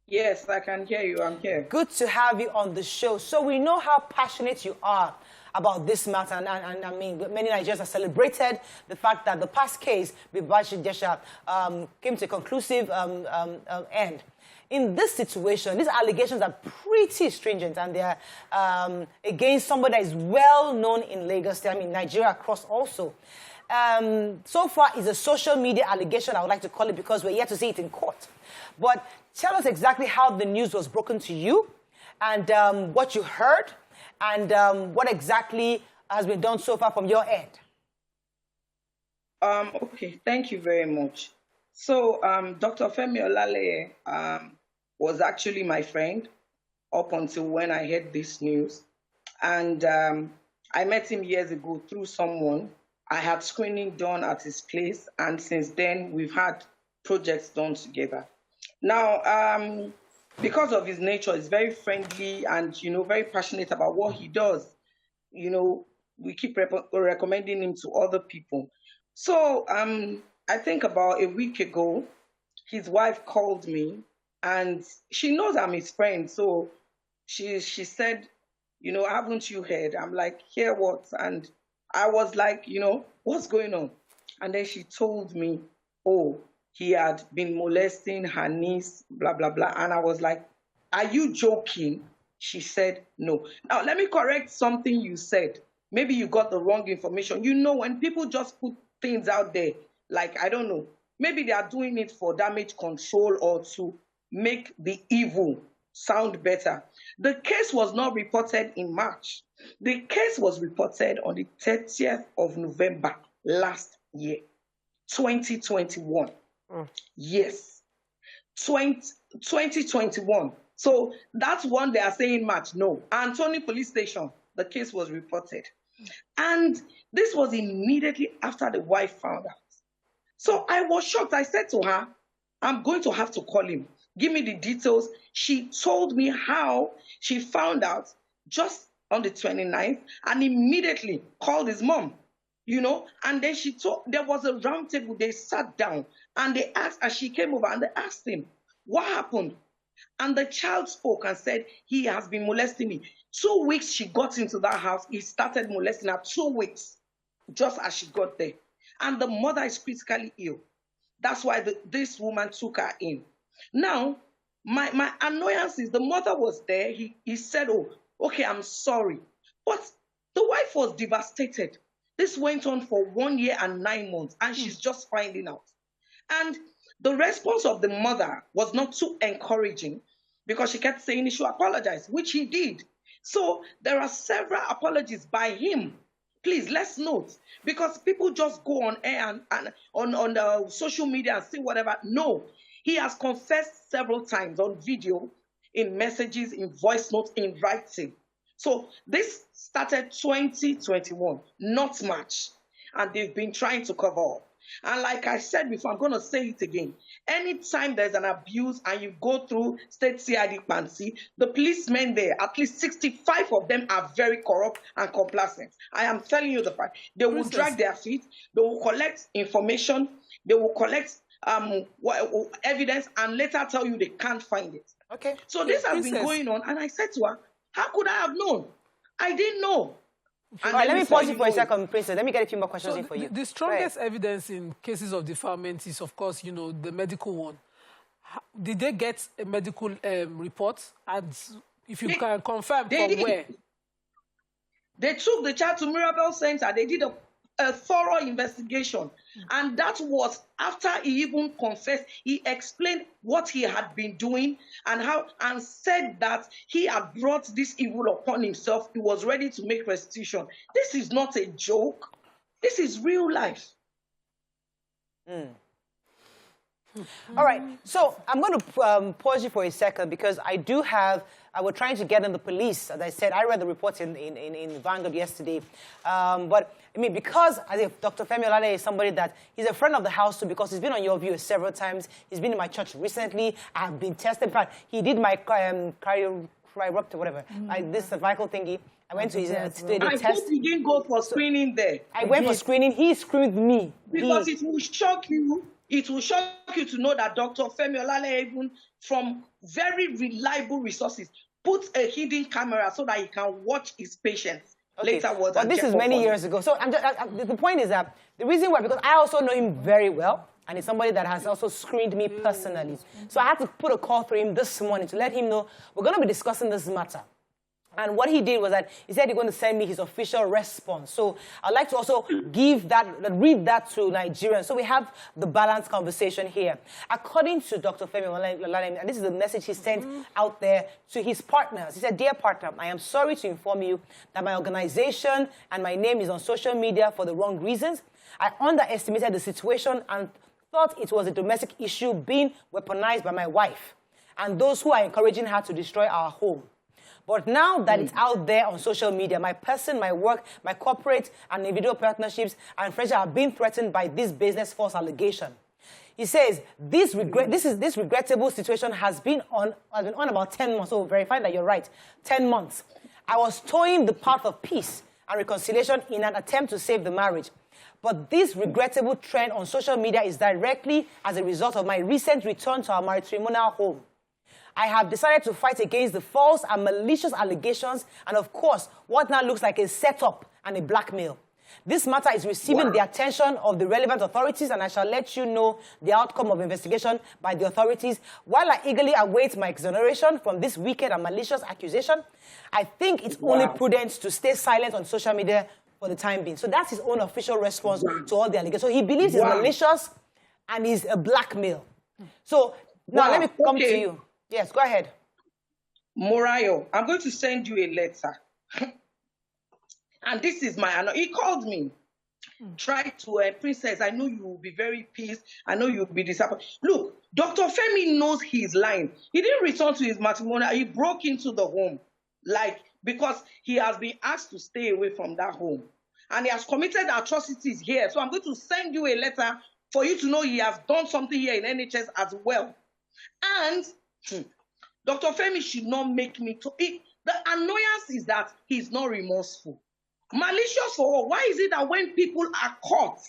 Yes, I can hear you. I'm here. Good to have you on the show. So we know how passionate you are about this matter, and I mean, many Nigerians have celebrated the fact that the past case with Baba Jesha came to a conclusive end. In this situation, these allegations are pretty stringent, and they are against somebody that is well known in Lagos State, I mean, Nigeria across also. So far, it's a social media allegation, I would like to call it, because we're yet to see it in court. But tell us exactly how the news was broken to you, and what you heard, and what exactly has been done so far from your end. Okay, thank you very much. So Dr. Femi Olaleye was actually my friend up until when I heard this news. And I met him years ago through someone. I had screening done at his place, and since then we've had projects done together. Now, because of his nature, he's very friendly and, very passionate about what he does. We keep recommending him to other people. So I think about a week ago, his wife called me, and she knows I'm his friend. So she said, haven't you heard? I'm like, hear what? And I was like, what's going on? And then she told me, oh, he had been molesting her niece, blah, blah, blah. And I was like, are you joking? She said, no. Now, let me correct something you said. Maybe you got the wrong information. When people just put things out there, like, I don't know, maybe they are doing it for damage control or to make the evil sound better. The case was not reported in March. The case was reported on the 30th of November last year, 2021. Yes, 2021. So that's one they are saying March. No, Anthony Police Station, the case was reported. And this was immediately after the wife found out. So I was shocked. I said to her, I'm going to have to call him. Give me the details. She told me how she found out just on the 29th and immediately called his mom, and then she told, there was a round table. They sat down and they asked, as she came over, and they asked him, what happened? And the child spoke and said, he has been molesting me. 2 weeks she got into that house, he started molesting her. 2 weeks, just as she got there. And the mother is critically ill. That's why this woman took her in. Now, my annoyance is the mother was there. He said, oh, okay, I'm sorry. But the wife was devastated. This went on for 1 year and 9 months, and she's just finding out. And the response of the mother was not too encouraging because she kept saying he should apologize, which he did. So there are several apologies by him. Please, let's note, because people just go on air and on the social media and say whatever. No, he has confessed several times on video, in messages, in voice notes, in writing. So this started 2021, not March, and they've been trying to cover up. And like I said before, I'm going to say it again. Anytime there's an abuse and you go through state CID Pansi, the policemen there, at least 65 of them are very corrupt and complacent. I am telling you the fact. They will drag their feet, they will collect information, they will collect evidence, and later tell you they can't find it. Okay. So this has been going on, and I said to her, how could I have known? I didn't know. And all right, let me pause you for a second, Princess. Let me get a few more questions in for you. The strongest evidence in cases of defilement is, of course, the medical one. Did they get a medical report? And if you can confirm from where? They took the child to Mirabel Center. They did a thorough investigation. And that was after he even confessed. He explained what he had been doing and said that he had brought this evil upon himself. He was ready to make restitution. This is not a joke. This is real life. All right, so I'm going to pause you for a second because I was trying to get in the police. As I said, I read the reports in Vanguard yesterday. But, I mean, because I think Dr. Femi Olaleye is somebody that he's a friend of the house too, because he's been on Your View several times. He's been in my church recently. I've been tested. In fact, he did my cryopractor, whatever, like this cervical thingy. I went to his test. I hope you didn't go for screening there. I went for screening. He screened me. Because it will shock you. It will shock you to know that Dr. Femi Olaleye, even from very reliable resources, puts a hidden camera so that he can watch his patients later. But this is many years ago. So the point is that the reason why, because I also know him very well, and he's somebody that has also screened me personally. So I had to put a call through him this morning to let him know we're going to be discussing this matter. And what he did was that he said he's going to send me his official response. So I'd like to also read that to Nigerians. So we have the balanced conversation here. According to Dr. Femi Olaleye, and this is the message he sent out there to his partners. He said, "Dear partner, I am sorry to inform you that my organization and my name is on social media for the wrong reasons. I underestimated the situation and thought it was a domestic issue being weaponized by my wife and those who are encouraging her to destroy our home. But now that it's out there on social media, my person, my work, my corporate and individual partnerships and friendships are being threatened by this business false allegation. He says, this regrettable situation has been on about 10 months. So verify that you're right. 10 months. I was toeing the path of peace and reconciliation in an attempt to save the marriage. But this regrettable trend on social media is directly as a result of my recent return to our matrimonial home. I have decided to fight against the false and malicious allegations and, of course, what now looks like a setup and a blackmail. This matter is receiving the attention of the relevant authorities, and I shall let you know the outcome of investigation by the authorities. While I eagerly await my exoneration from this wicked and malicious accusation, I think it's only prudent to stay silent on social media for the time being. So that's his own official response to all the allegations. So he believes it's malicious and is a blackmail. So now let me come to you. Yes, go ahead. Morayo, I'm going to send you a letter. And this is my, he called me. Try to, Princess, I know you will be very pissed. I know you'll be disappointed. Look, Dr. Femi knows he's lying. He didn't return to his matrimonial. He broke into the home. Because he has been asked to stay away from that home. And he has committed atrocities here. So I'm going to send you a letter for you to know he has done something here in NHS as well. And Dr. Femi should not make me to it. The annoyance is that he's not remorseful. Malicious for what? Why is it that when people are caught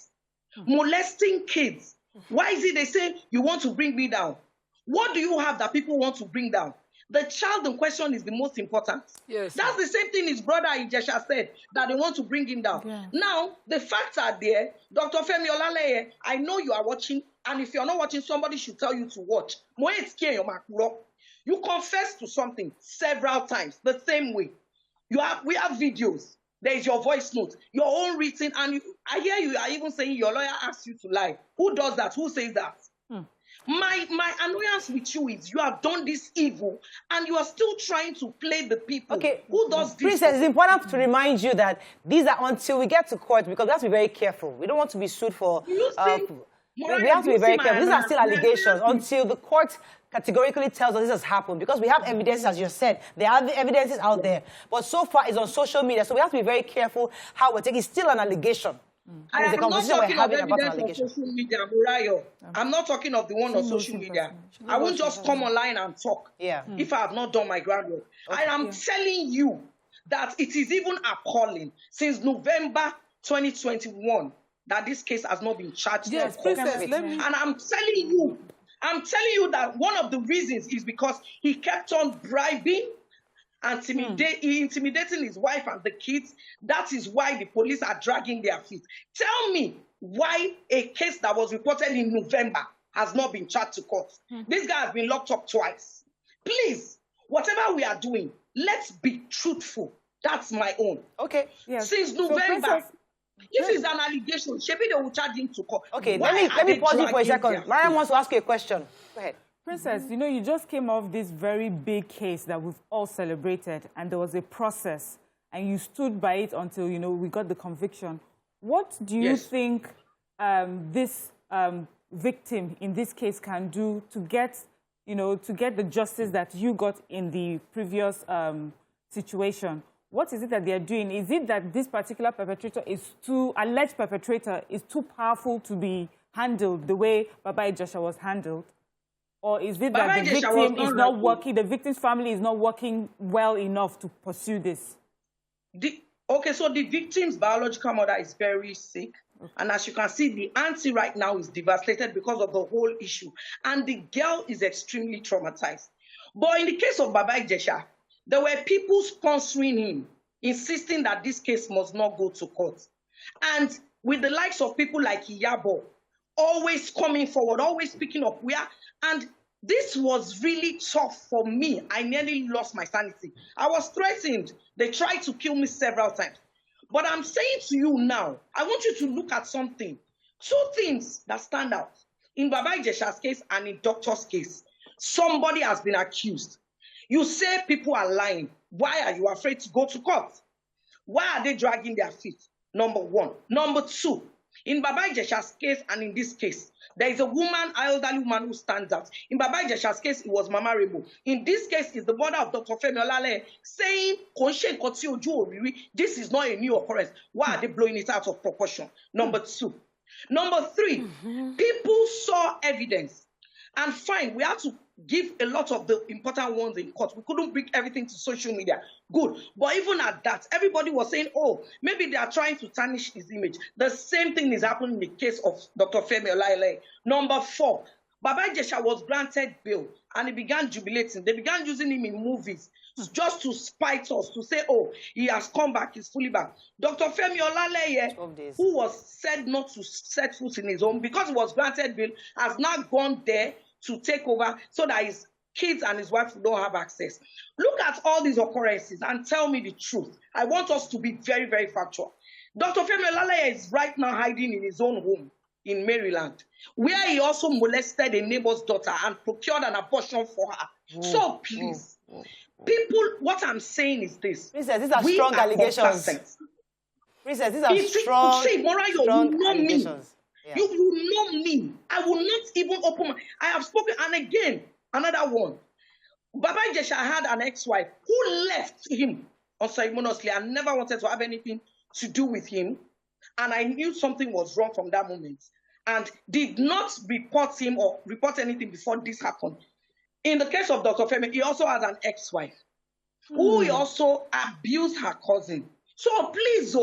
molesting kids, why is it they say, you want to bring me down? What do you have that people want to bring down? The child in question is the most important. Yes. That's the same thing his brother Ijesha said, that they want to bring him down. Yeah. Now, the facts are there. Dr. Femi Olaleye, I know you are watching, and if you're not watching, somebody should tell you to watch. You confessed to something several times, the same way. We have videos. There is your voice note, your own written, and I hear you are even saying your lawyer asked you to lie. Who does that? Who says that? My annoyance with you is you have done this evil and you are still trying to play the people. Okay, who does this? Princess, it's important to remind you that these are until we get to court, because we have to be very careful. We don't want to be sued for... we have to be very careful. These are still allegations until the court categorically tells us this has happened, because we have evidence, as you said. There are the evidences out there. But so far, it's on social media, so we have to be very careful how we take it. It's still an allegation. I am not talking of evidence on social media, Murayo. I'm not talking of the one on social media. I won't just come online and talk if I have not done my groundwork. I am telling you that it is even appalling since November 2021 that this case has not been charged. Yes, Princess, and I'm telling you that one of the reasons is because he kept on bribing and intimidating his wife and the kids. That is why the police are dragging their feet. Tell me why a case that was reported in November has not been charged to court. This guy has been locked up twice. Please, whatever we are doing, let's be truthful. That's my own. Okay. Yes. Since November, this is an allegation. Shebi, they will charge him to court. Okay, let me pause you for a second. Mariam wants to ask you a question. Go ahead. Princess, you know, you just came off this very big case that we've all celebrated, and there was a process, and you stood by it until, you know, we got the conviction. What do you think this victim in this case can do to get, you know, to get the justice that you got in the previous situation? What is it that they're doing? Is it that this particular perpetrator alleged perpetrator is too powerful to be handled the way Baba Ijesha was handled? Or is it that the victim is not working, the victim's family is not working well enough to pursue this? So the victim's biological mother is very sick. And as you can see, the auntie right now is devastated because of the whole issue. And the girl is extremely traumatized. But in the case of Baba Ijesha, there were people sponsoring him, insisting that this case must not go to court. And with the likes of people like Iyabo, always coming forward, always speaking up, and this was really tough for me. I nearly lost my sanity. I was threatened. They tried to kill me several times. But I'm saying to you now, I want you to look at something. Two things that stand out. In Baba Ijesha's case and in Doctor's case, somebody has been accused. You say people are lying. Why are you afraid to go to court? Why are they dragging their feet? Number one. Number two, in Baba Ijesha's case and in this case, there is a woman, elderly woman who stands out. In Baba Ijesha's case, it was Mama Rebo. In this case, it's the mother of Dr. Femi Olaleye saying, this is not a new occurrence. Why are they blowing it out of proportion? Number two, Number 3, people saw evidence. And fine, we had to give a lot of the important ones in court. We couldn't bring everything to social media. Good. But even at that, everybody was saying, oh, maybe they are trying to tarnish his image. The same thing is happening in the case of Dr. Femi Olaleye. Number 4, Baba Ijesha was granted bail and he began jubilating. They began using him in movies just to spite us, to say, oh, he has come back, he's fully back. Dr. Femi Olaleye, who was said not to set foot in his home because he was granted bail, has now gone there to take over so that his kids and his wife don't have access. Look at all these occurrences and tell me the truth. I want us to be very, very factual. Dr. Femi Olaleye is right now hiding in his own home in Maryland, where he also molested a neighbor's daughter and procured an abortion for her. So please, people, what I'm saying is this. Princess, these are strong allegations. Princess, these are strong allegations. Yeah. You know me. I will not even open my... I have spoken, and again, another one. Baba Ijesha had an ex-wife who left him unceremoniously and never wanted to have anything to do with him. And I knew something was wrong from that moment and did not report him or report anything before this happened. In the case of Dr. Femi, he also has an ex-wife who he also abused her cousin. So please,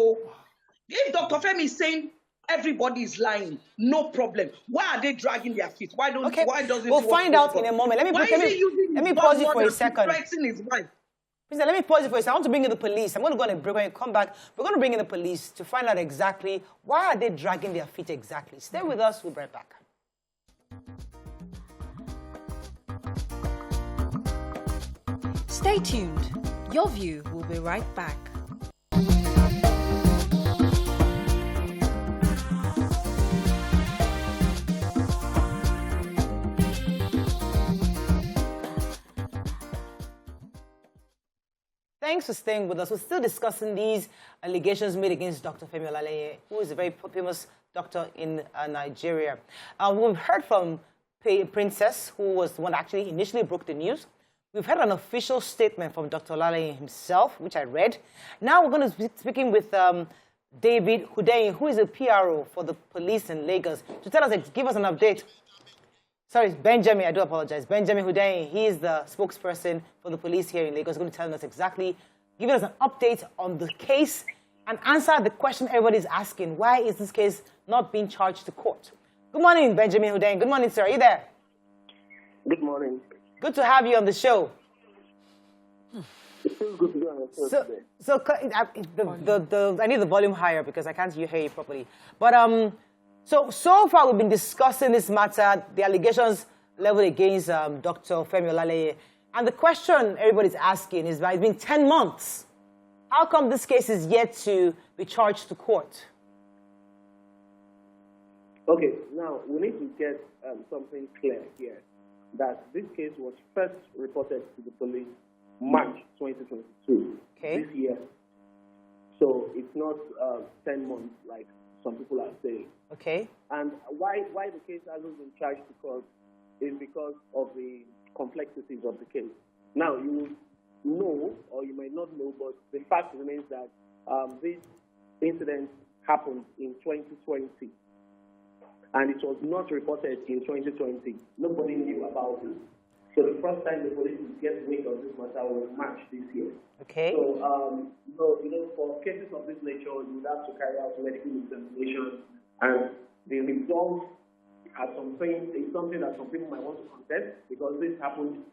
if Dr. Femi is saying everybody is lying, no problem. Why are they dragging their feet? Why doesn't we'll find out in a moment. Let me pause you for a second. His wife? Let me pause you for a second. I want to bring in the police. I'm going to go on a break. When you come back, we're going to bring in the police to find out exactly why are they dragging their feet exactly. Stay with us. We'll be right back. Stay tuned. Your View will be right back. Thanks for staying with us. We're still discussing these allegations made against Dr. Femi Olaleye, who is a very famous doctor in Nigeria. We've heard from Princess, who was the one that actually initially broke the news. We've heard an official statement from Dr. Olaleye himself, which I read. Now we're going to be speaking with David Hundeyin, who is a PRO for the police in Lagos, to tell us, give us an update. Sorry, Benjamin, I do apologize. Benjamin Hundeyin, he is the spokesperson for the police here in Lagos, going to tell us exactly, giving us an update on the case and answer the question everybody's asking. Why is this case not being charged to court? Good morning, Benjamin Hundeyin. Good morning, sir. Are you there? Good morning. Good to have you on the show. It feels good to be on the show today. I need the volume higher because I can't hear you properly. But So far we've been discussing this matter, the allegations leveled against Dr. Femi Olaleye. And the question everybody's asking is, it's been 10 months. How come this case is yet to be charged to court? Okay, now we need to get something clear here, that this case was first reported to the police March 2022, this year. So it's not 10 months like some people are saying. Okay. And why the case hasn't been charged to court is because of the complexities of the case. Now, you know, or you might not know, but the fact remains that this incident happened in 2020. And it was not reported in 2020. Nobody knew about it. So the first time the police would get wind of this matter was March this year. Okay. So, for cases of this nature, you would have to carry out medical examination, and the result is something that some people might want to contest, because this happened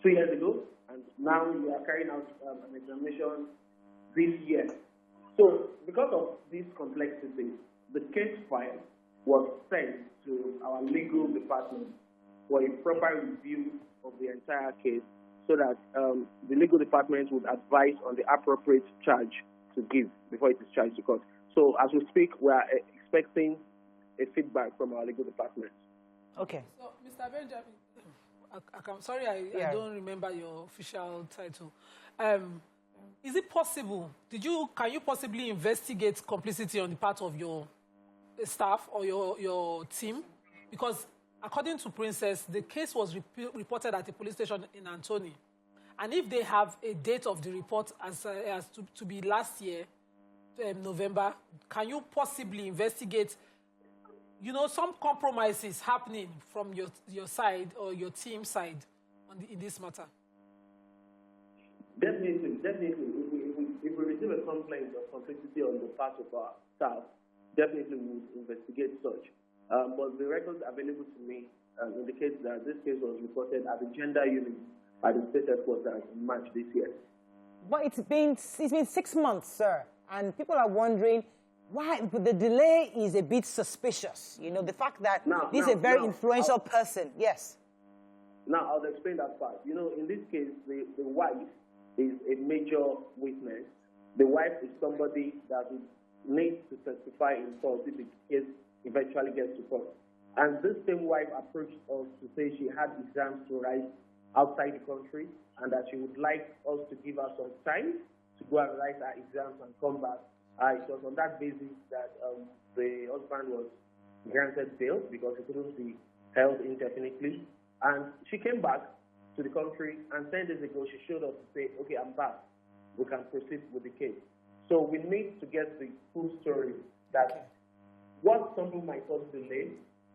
2 years ago, and now you are carrying out an examination this year. So, because of these complexities, the case file was sent to our legal department for a proper review of the entire case, so that the legal department would advise on the appropriate charge to give before it is charged to court. So as we speak, we are expecting a feedback from our legal department. Okay. So, Mr. Benjamin, sorry, I don't remember your official title. Is it possible, can you possibly investigate complicity on the part of your staff or your team? Because according to Princess, the case was reported at the police station in Antony. And if they have a date of the report as to be last year, November, can you possibly investigate you know, some compromises happening from your side or your team side in this matter? Definitely. If we receive a complaint of complicity on the part of our staff, definitely we would investigate such. But the records available to me indicate that this case was reported at the gender unit at the state headquarters in March this year. But it's been 6 months, sir, and people are wondering why the delay is a bit suspicious. You know, the fact that this is a very influential person. Yes. Now, I'll explain that part. You know, in this case, the wife is a major witness. The wife is somebody that needs to testify in court if the case eventually gets to court. And this same wife approached us to say she had exams to write outside the country and that she would like us to give her some time to go and write her exams and come back. It was on that basis that the husband was granted bail because he couldn't be held indefinitely. And she came back to the country, and 10 days ago she showed up to say, okay, I'm back. We can proceed with the case. So we need to get the full story that what something might cause delay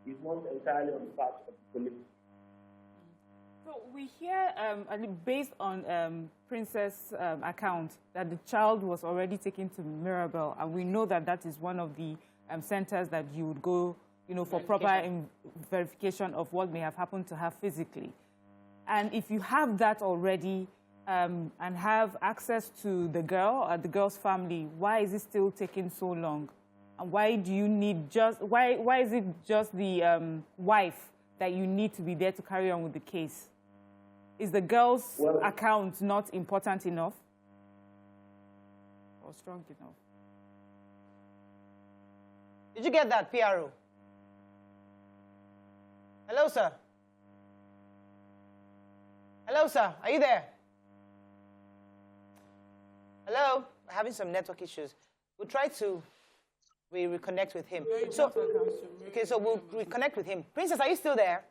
is not entirely on the part of the police. So we hear, based on Princess' account, that the child was already taken to Mirabel, and we know that that is one of the centers that you would go, you know, for proper verification of what may have happened to her physically. And if you have that already and have access to the girl or the girl's family, why is it still taking so long? And why do you need why is it just the wife that you need to be there to carry on with the case? Is the girl's account not important enough or strong enough? Did you get that, PRO? Hello, sir. Hello, sir. Are you there? Hello? We're having some network issues. We'll try to reconnect with him. So we'll reconnect with him. Princess, are you still there?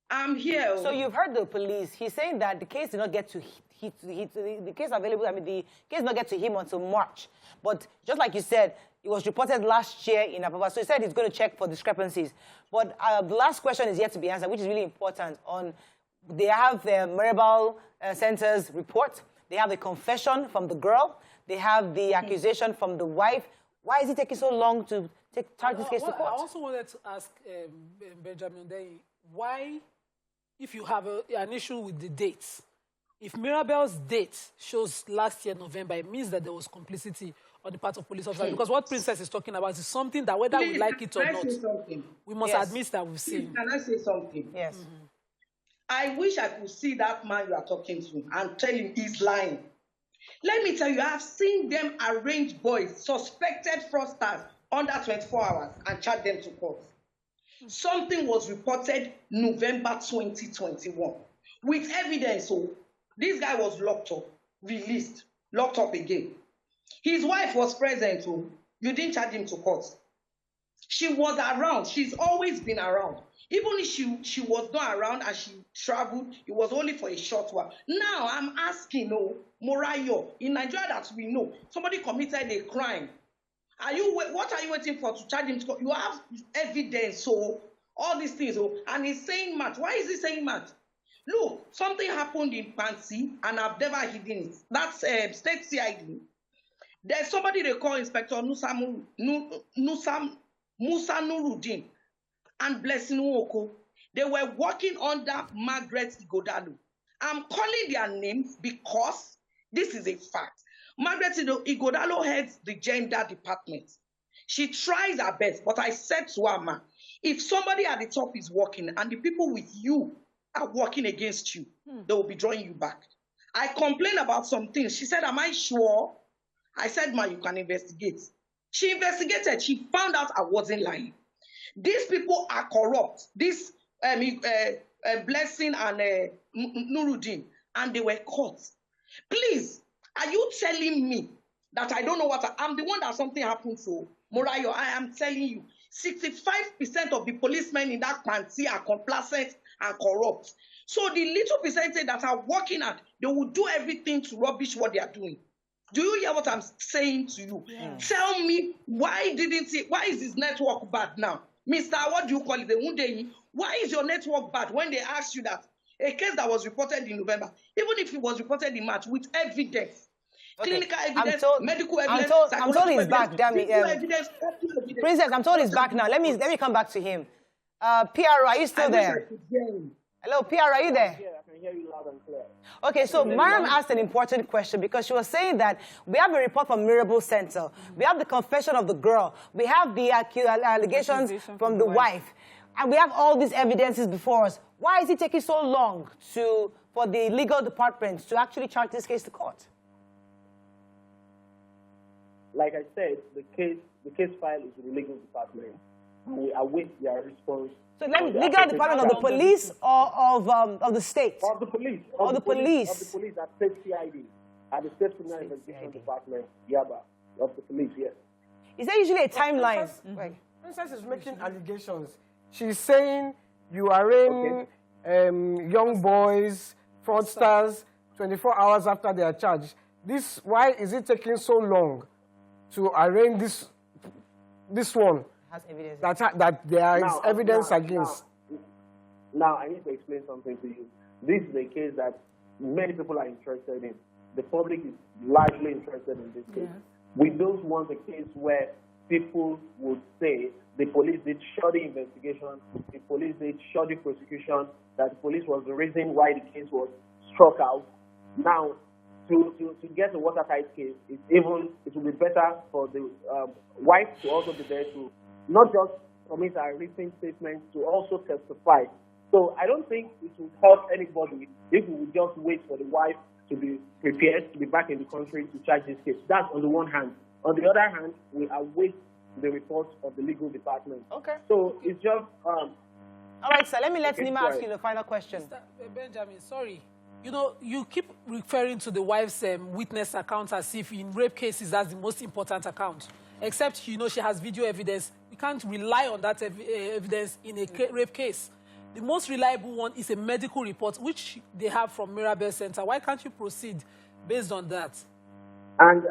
I'm here. So you've heard the police. He's saying that the case did not get to the case available. I mean, the case did not get to him until March. But just like you said, it was reported last year in Apapa. So he said he's going to check for discrepancies. But the last question is yet to be answered, which is really important. They have the Mirabel Center's report. They have the confession from the girl. They have the accusation from the wife. Why is it taking so long to charge this case to court? I also wanted to ask Benjamin, why, if you have an issue with the dates, if Mirabel's date shows last year November, it means that there was complicity on the part of police officers. Because what Princess is talking about is something that whether we like it or not, we must admit that we've seen. Can I say something? Yes. I wish I could see that man you are talking to and tell him he's lying. Let me tell you, I've seen them arrange boys, suspected fraudsters, under 24 hours and charge them to court. Something was reported November 2021 with evidence. So this guy was locked up, released, locked up again. His wife was present. So you didn't charge him to court. She was around. She's always been around. Even if she was not around and she traveled, it was only for a short while. Now I'm asking, Morayo, in Nigeria that we know, somebody committed a crime. What are you waiting for to charge him to court? You have evidence, so all these things, and he's saying math. Why is he saying math? Look, something happened in Pansi, and I've never hidden it. That's state CID. There's somebody they call Inspector Musa Nuruddin and Blessing Nwoko. They were working under Margaret Igodalo. I'm calling their names because this is a fact. Margaret Igodalo heads the gender department. She tries her best, but I said to her, ma, if somebody at the top is working and the people with you are working against you, they will be drawing you back. I complained about some things. She said, am I sure? I said, ma, you can investigate. She investigated. She found out I wasn't lying. These people are corrupt. This Blessing and Nuruddin, and they were caught. Please, are you telling me that I don't know I'm the one that something happened to? Morayo, I am telling you, 65% of the policemen in that country are complacent and corrupt. So the little percentage that are working at, they will do everything to rubbish what they are doing. Do you hear what I'm saying to you? Yeah. Tell me, why is his network bad now? Mr. What do you call it? The Wundeyi. Why is your network bad when they ask you that a case that was reported in November, even if it was reported in March with evidence, clinical evidence, medical evidence, I'm told he's back. Damn it. Princess, I'm told he's back now. Let me come back to him. PR, are you still there? Hello, PR, are you there? Yeah, I can hear you loud and clear. Okay, so Mariam asked an important question because she was saying that we have a report from Mirable Center. We have the confession of the girl. We have the allegations from the wife. And we have all these evidences before us. Why is it taking so long for the legal department to actually charge this case to court? Like I said, the case file is with the legal department. We await their response. So legal department of the police or of the state? Of the police. Of the police. Of the police at State CID. At the State Criminal Investigation Department, Yaba. Of the police, yes. Is there usually a timeline? Princess is making allegations. She's saying you arraign young boys, fraudsters, 24 hours after they are charged. Why is it taking so long to arraign this one? Has evidence. That there is evidence against. Now, I need to explain something to you. This is a case that many people are interested in. The public is largely interested in this case. We don't want a case where people would say the police did shoddy investigation, the police did shoddy prosecution, that the police was the reason why the case was struck out. Now, to get a watertight case, it will be better for the wife to also be there to not just submit a written statement, to also testify. So I don't think it will help anybody if we would just wait for the wife to be prepared to be back in the country to charge this case. That's on the one hand. On the other hand, we await the report of the legal department. Okay. So it's just... all right, sir. Let me let Nima ask you the final question. Mr. Benjamin, sorry. You know, you keep referring to the wife's witness account as if in rape cases that's the most important account. Except, you know, she has video evidence. We can't rely on that evidence in a rape case. The most reliable one is a medical report, which they have from Mirabel Center. Why can't you proceed based on that? And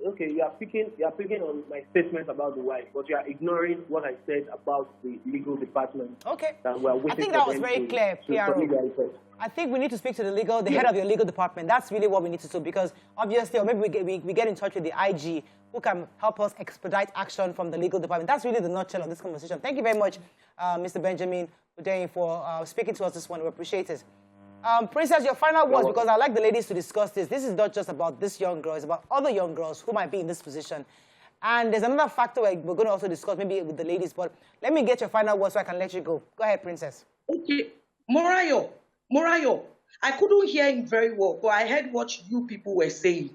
okay, you are picking on my statement about the wife, but you are ignoring what I said about the legal department. Okay. That we are waiting I think that was very clear, PRO. I think we need to speak to the head of your legal department. That's really what we need to do, because obviously, or maybe we get in touch with the IG who can help us expedite action from the legal department. That's really the nutshell of this conversation. Thank you very much, Mr. Benjamin, for speaking to us this morning. We appreciate it. Princess, your final words, because I'd like the ladies to discuss this. This is not just about this young girl. It's about other young girls who might be in this position. And there's another factor we're going to also discuss, maybe with the ladies. But let me get your final words so I can let you go. Go ahead, Princess. Okay. Morayo, I couldn't hear him very well, but I heard what you people were saying.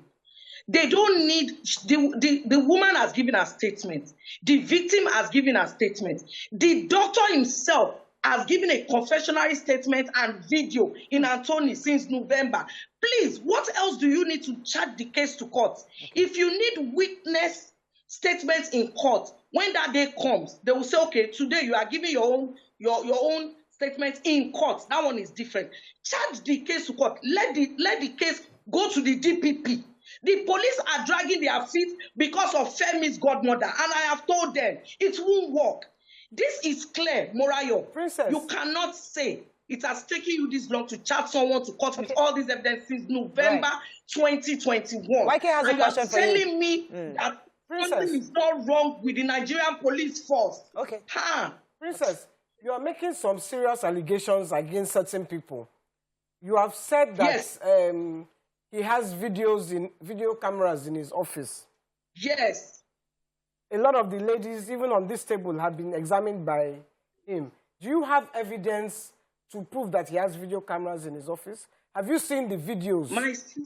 They don't need, the woman has given a statement. The victim has given a statement. The doctor himself has given a confessionary statement and video in Anthony since November. Please, what else do you need to charge the case to court? If you need witness statements in court, when that day comes, they will say, okay, today you are giving your own statement in court. That one is different. Charge the case to court. Let the case go to the DPP. The police are dragging their feet because of Femi's godmother, and I have told them it won't work. This is clear, Morayo. Princess. You cannot say it has taken you this long to charge someone to court with all these evidence since November 2021. YK has a question for you. And you're telling me that something is not wrong with the Nigerian police force. Okay. Princess, you are making some serious allegations against certain people. You have said that he has video cameras in his office. Yes. A lot of the ladies, even on this table, have been examined by him. Do you have evidence to prove that he has video cameras in his office? Have you seen the videos? My sister,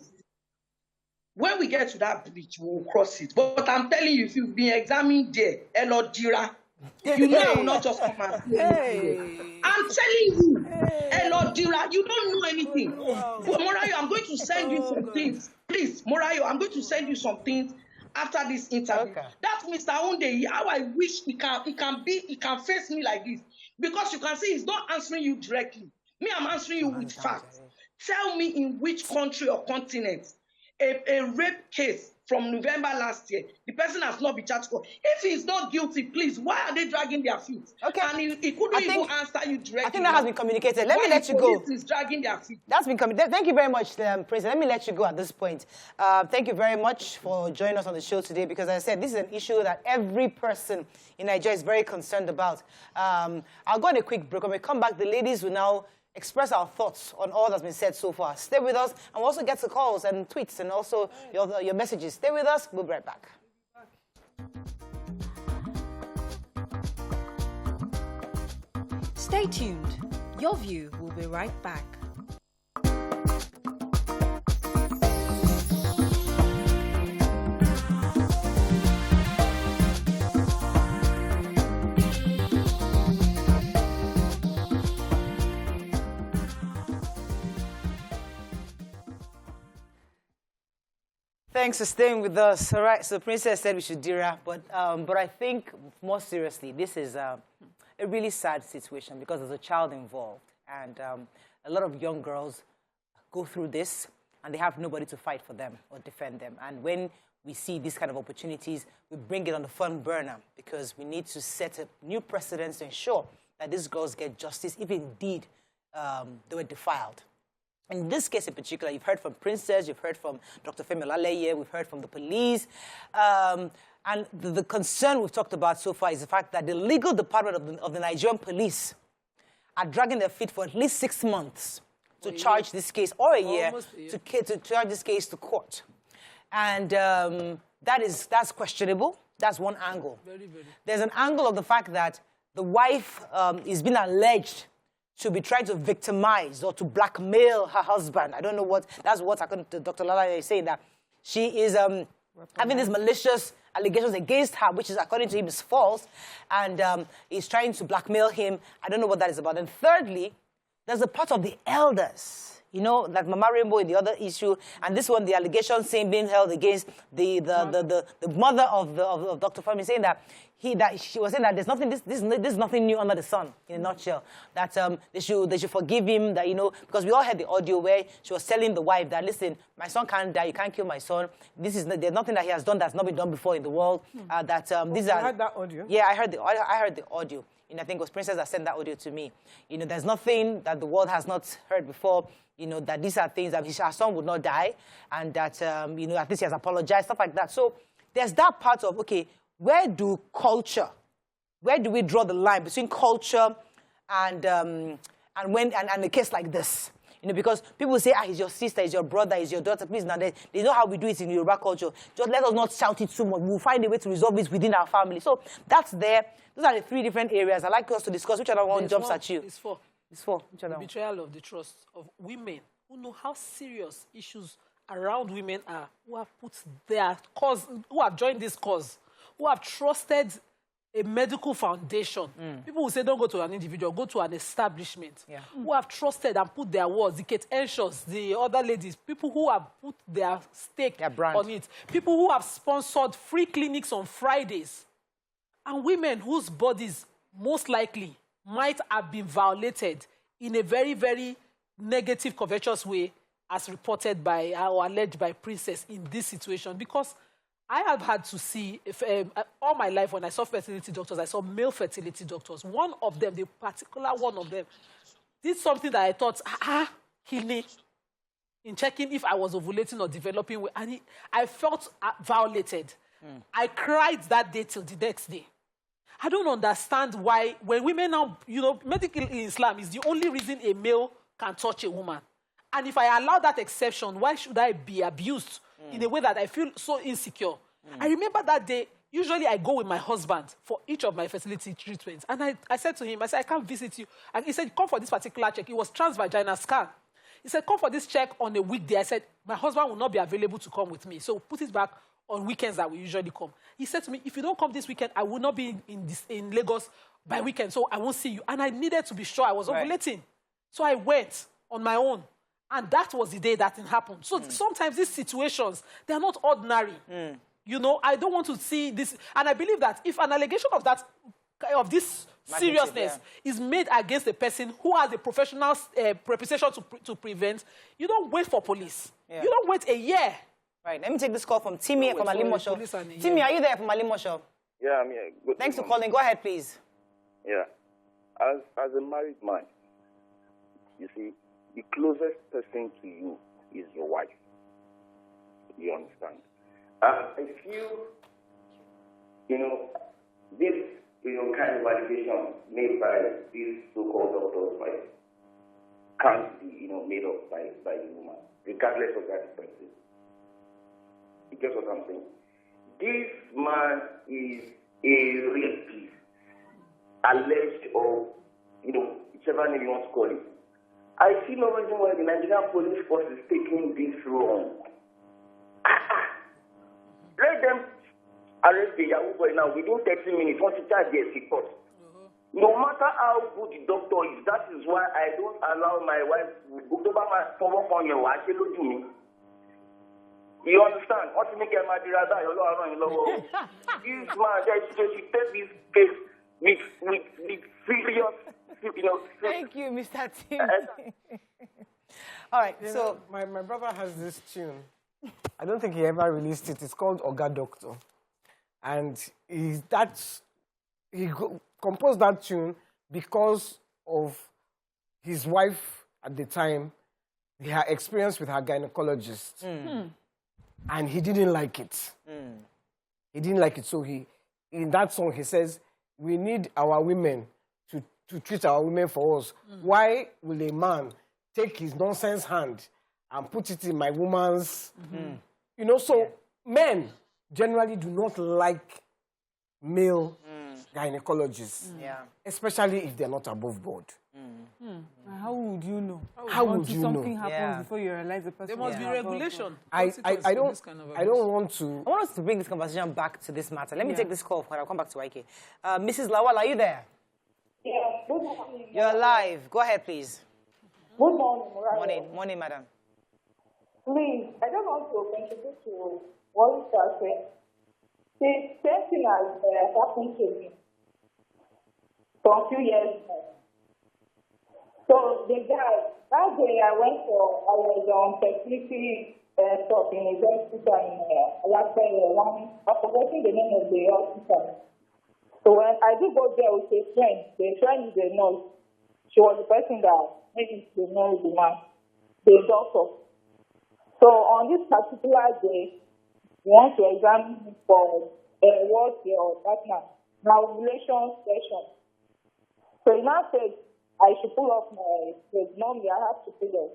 when we get to that bridge, we'll cross it. But I'm telling you, if you've been examined there, Elodira, you know I will not just come and say I'm telling you, Elodira, you don't know anything. But Morayo, I'm going to send you some things. Please, Morayo, I'm going to send you some things after this interview. Okay. That's Mr. Onde, how I wish he can face me like this. Because you can see he's not answering you directly. Me, I'm answering you with facts. Tell me in which country or continent a rape case from November last year. The person has not been charged. If he's not guilty, please, why are they dragging their feet? Okay. And he couldn't even answer you directly. I think that has been communicated. Let me let you go. Is dragging their feet. That's been communicated. Thank you very much, Prince. Let me let you go at this point. Thank you very much for joining us on the show today, because as I said, this is an issue that every person in Nigeria is very concerned about. I'll go on a quick break. When we come back, the ladies will now express our thoughts on all that's been said so far. Stay with us, and we'll also get to calls and tweets and also your messages. Stay with us. We'll be right back. Stay tuned. Your View will be right back. Thanks for staying with us. All right, so Princess said we should dira, but I think more seriously, this is a really sad situation because there's a child involved, and a lot of young girls go through this, and they have nobody to fight for them or defend them. And when we see these kind of opportunities, we bring it on the front burner because we need to set a new precedent to ensure that these girls get justice if indeed they were defiled. In this case in particular, you've heard from Princess, you've heard from Dr. Femi Olaleye, we've heard from the police. And the concern we've talked about so far is the fact that the legal department of the Nigerian police are dragging their feet for at least 6 months to charge this case, or a year, to charge this case to court. And that's questionable. That's one angle. Very, very. There's an angle of the fact that the wife is being alleged to be trying to victimize or to blackmail her husband. I don't know what, that's what according to Dr. Olaleye is saying, that she is having these malicious allegations against her, which is, according to him, is false, and he's trying to blackmail him. I don't know what that is about. And thirdly, there's a part of the elders, you know, like Mama Rainbow in the other issue, and this one, the allegation saying being held against the mother of Dr. Femi, saying that she was saying that there's nothing, this is nothing new under the sun, in a nutshell. That they should forgive him, that, you know, because we all heard the audio where she was telling the wife that, listen, my son can't die, you can't kill my son. There's nothing that he has done that's not been done before in the world. These are. You heard that audio? Yeah, I heard the audio. And I think it was Princess that sent that audio to me. You know, there's nothing that the world has not heard before. You know, that these are things that her son would not die, and that you know, at least he has apologized, stuff like that. So there's that part of, okay, where do we draw the line between culture and a case like this? You know, because people say, he's your sister, he's your brother, he's your daughter. Please, now they know how we do it in Yoruba culture. Just let us not shout it too much. We'll find a way to resolve it within our family. So that's there. Those are the 3 different areas I'd like us to discuss. Which other one jumps at you? It's 4. It's 4. Which other one? Betrayal of the trust of women who know how serious issues around women are, who have put their cause, who have joined this cause, who have trusted a medical foundation. People will say, don't go to an individual, go to an establishment. Yeah. Who have trusted and put their words, the Kate Enshos, the other ladies, people who have put their stake on it, people who have sponsored free clinics on Fridays, and women whose bodies most likely might have been violated in a very, very negative, covetous way, as reported by or alleged by Princess in this situation. Because I have had to see, all my life when I saw fertility doctors, I saw male fertility doctors. One of them, the particular one of them, did something that I thought, kill me, in checking if I was ovulating or developing. And I felt violated. I cried that day till the next day. I don't understand why, when women now, you know, medically in Islam is the only reason a male can touch a woman. And if I allow that exception, why should I be abused in a way that I feel so insecure? I remember that day, usually I go with my husband for each of my fertility treatments. And I said to him, I said, I can't visit you. And he said, come for this particular check. It was transvaginal scan. He said, come for this check on a weekday. I said, my husband will not be available to come with me. So put it back on weekends that we usually come. He said to me, if you don't come this weekend, I will not be in Lagos by weekend, so I won't see you. And I needed to be sure I was ovulating. So I went on my own. And that was the day that it happened. So sometimes these situations, they are not ordinary. You know, I don't want to see this. And I believe that if an allegation of this seriousness is made against a person who has a professional reputation to prevent, you don't wait for police. You don't wait a year. Right, let me take this call from Timmy from Alimosho. Timmy, are you there from Alimosho? Yeah, I'm here. Thanks for calling. Go ahead, please. Yeah. As a married man, you see, the closest person to you is your wife. You understand? I feel, this, kind of allegation made by these so-called doctors, like, can't be, made up by the woman, regardless of that person. You get what I'm saying? This man is a rapist, alleged, or, whichever name you want to call it. I see no reason why the Nigerian police force is taking this wrong. Let them arrest the Yahoo boy now within 30 minutes once he charges the report. No matter how good the doctor is, that is why I don't allow my wife to go over my former phone. You understand? What to make a madirada, this man, she take this case with serious, Thank you, Mr. Tim. All right, so my brother has this tune. I don't think he ever released it. It's called Oga Doctor. And he composed that tune because of his wife at the time, her experience with her gynecologist. And he didn't like it. He didn't like it. So in that song, he says, we need our women to treat our women for us. Why will a man take his nonsense hand and put it in my woman's... So men generally do not like male gynecologists, especially if they're not above board. How would you know? How would you know? Something happens before you realize the person. There must be regulation. I don't want to... I want us to bring this conversation back to this matter. Let me take this call when I come back to YK. Mrs. Lawal, are you there? Yeah, good morning. You're live. Go ahead, please. Good morning, Morning, madam. Please, I just want to contribute to what you said. The same thing has happened to me for a few years now. So the guy, that day I was on fertility stop in a hospital in Allegation. I'm forgetting the name of the hospital. So when I did go there with a friend, the friend is a nurse. She was the person that maybe the nurse, the man, the doctor. So on this particular day, we want to examine for what your partner, now relation session. So he now said, I should pull off my clothes. Normally, I have to pull off.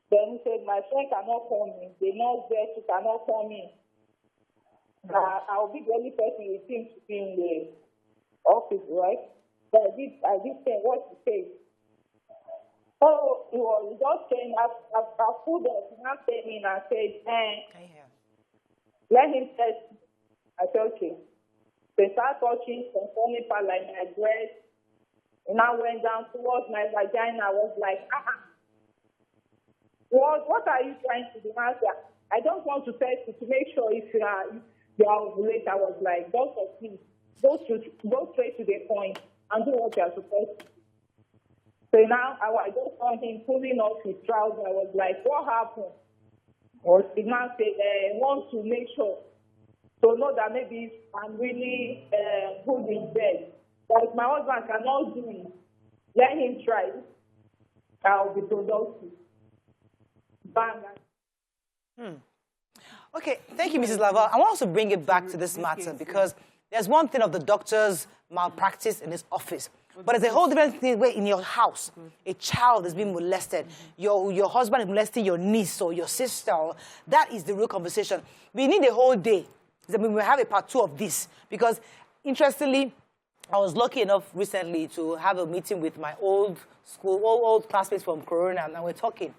Then he said, my friend cannot call me. The nurse there, she cannot call me. I'll be the only person with him to be in the office, right? So I did say what he said. So he was just saying, I pulled off. He now came in and said, let him test. I said, okay. They start touching some funny part like my dress. And I went down towards my vagina. I was like, what are you trying to do? I don't want to test you to make sure if you are ovulated. I was like, doctor, please, go straight to the point and do what you are supposed to do. So now I just saw him pulling off his trousers. I was like, what happened? Or he now said, want to make sure to know that maybe I'm really good in bed. But if my husband cannot do it, let him try. I'll be productive. Bang. Okay, thank you, Mrs. Laval. I want us to bring it back to this matter because there's one thing of the doctor's malpractice in his office. But it's a whole different thing where in your house, a child is being molested. Your husband is molesting your niece or your sister. That is the real conversation. We need a whole day. I mean, we have a part 2 of this. Because, interestingly, I was lucky enough recently to have a meeting with my old classmates from Corona, and we're talking.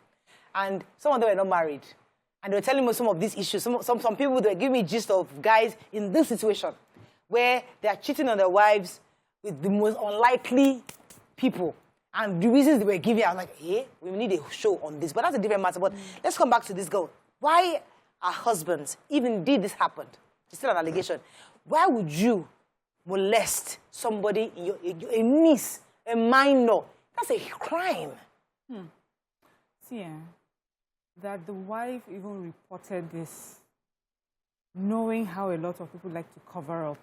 And some of them were not married. And they were telling me some of these issues. Some people, they were giving me gist of guys in this situation where they are cheating on their wives with the most unlikely people. And the reasons they were giving, I was like, hey, we need a show on this. But that's a different matter. But let's come back to this girl. Why are husbands, even did this happen, it's still an allegation, why would you molest somebody, a niece, a minor? That's a crime. See, that the wife even reported this knowing how a lot of people like to cover up.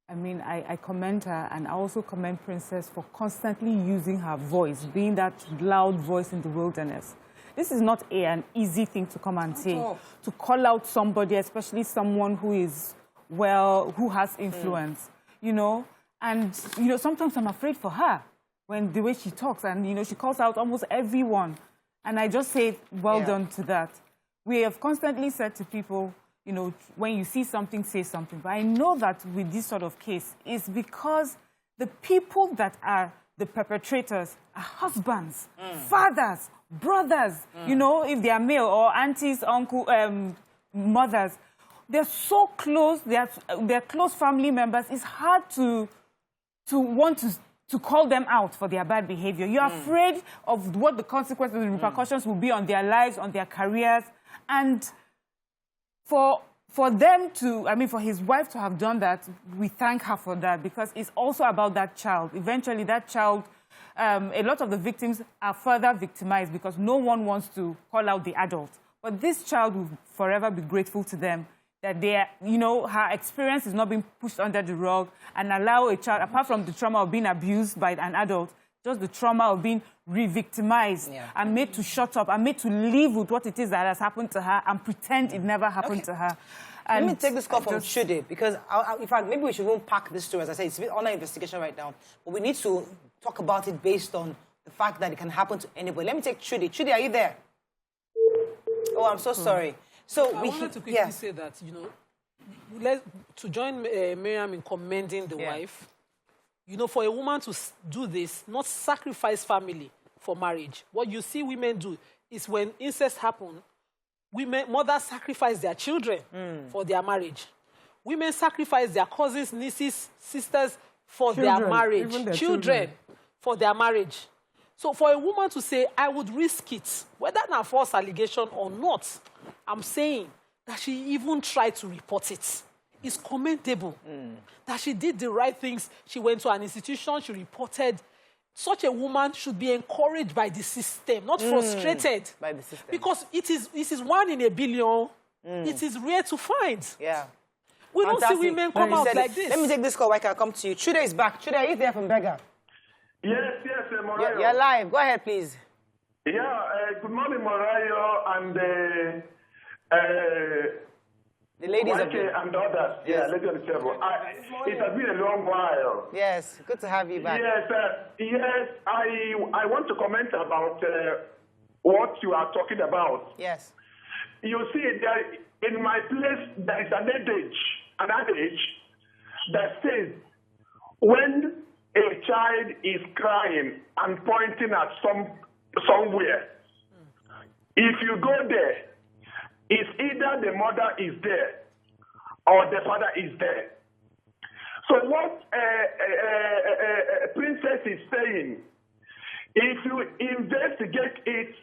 I mean, I commend her, and I also commend Princess for constantly using her voice, being that loud voice in the wilderness. This is not an easy thing to come and say, to call out somebody, especially someone who is, well, who has influence, you know. And, you know, sometimes I'm afraid for her when the way she talks, and, you know, she calls out almost everyone. And I just say, well done to that. We have constantly said to people, you know, when you see something, say something. But I know that with this sort of case, it's because the people that are the perpetrators are husbands, fathers, brothers, you know, if they are male, or aunties, uncle, mothers. They're so close, they're close family members. It's hard to want to call them out for their bad behavior. You're afraid of what the consequences and repercussions will be on their lives, on their careers. And for them to, I mean, for his wife to have done that, we thank her for that, because it's also about that child. Eventually, that child, a lot of the victims are further victimized because no one wants to call out the adult. But this child will forever be grateful to them that they are, you know, her experience is not being pushed under the rug, and allow a child, apart from the trauma of being abused by an adult, just the trauma of being re-victimized and made to shut up and made to live with what it is that has happened to her and pretend it never happened to her. And let me take this call from Chude, because in fact, maybe we should go pack this story. As I say, it's a bit under investigation right now, but we need to talk about it based on the fact that it can happen to anybody. Let me take Chude. Chude, are you there? Oh, I'm so sorry. So I wanted to quickly say that, you know, to join Miriam in commending the wife, you know, for a woman to do this, not sacrifice family for marriage. What you see women do is when incest happens, mothers sacrifice their children for their marriage. Women sacrifice their cousins, nieces, sisters for their marriage. Children for their marriage. So for a woman to say, I would risk it, whether it's a false allegation or not, I'm saying that she even tried to report it. It's commendable that she did the right things. She went to an institution, she reported. Such a woman should be encouraged by the system, not frustrated. By the system. Because it is 1 in a billion. It is rare to find. Yeah. We don't see women come out like this. Let me take this call, I'll come to you. Chude is back. Chude, are you there from Berger? Yes, Morayo. You're live. Go ahead, please. Yeah, good morning, Morayo, and the ladies of and others. Yeah, ladies of the table. It has been a long while. Yes, good to have you back. Yes, I want to comment about what you are talking about. Yes. You see, in my place, there is an adage that says, when a child is crying and pointing at somewhere, if you go there, it's either the mother is there or the father is there. So what Princess is saying, if you investigate it,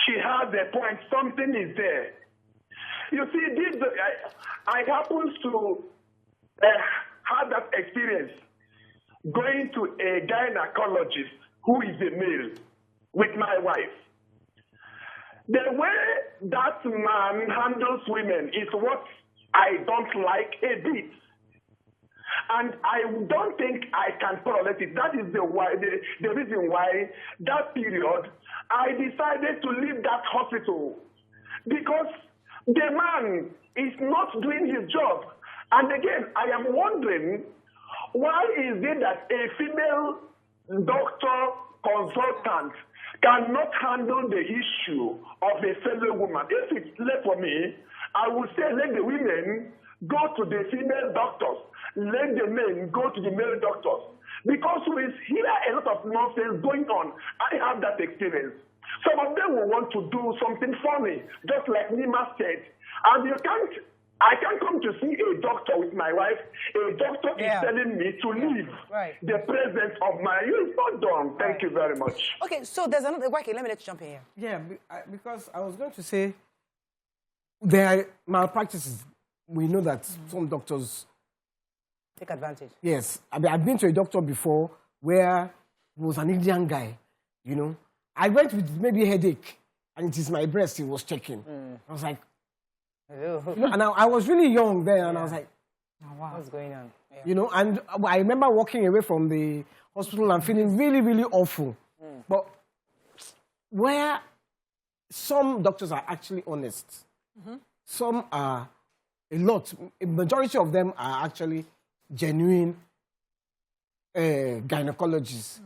she has a point, something is there. You see, I happen to have that experience going to a gynecologist who is a male with my wife. The way that man handles women is what I don't like a bit. And I don't think I can tolerate it. That is the reason why that period I decided to leave that hospital, because the man is not doing his job. And again, I am wondering, why is it that a female doctor consultant cannot handle the issue of a fellow woman? If it's left for me, I would say let the women go to the female doctors, let the men go to the male doctors. Because we hear a lot of nonsense going on. I have that experience. Some of them will want to do something funny, just like Nima said. And I can't come to see a doctor with my wife. A doctor is telling me to leave the presence of my... It's not done. Thank you very much. Okay, so there's another... Okay, let me let you jump in here. Yeah, because I was going to say there are malpractices. We know that some doctors... Take advantage. Yes. I've been to a doctor before where he was an Indian guy, you know. I went with maybe a headache, and it is my breast he was checking. I was like, You know, and I was really young then, and I was like, oh, wow. What's going on? Yeah. You know, and I remember walking away from the hospital and feeling really, really awful. But where some doctors are actually honest, some are a majority of them are actually genuine gynecologists.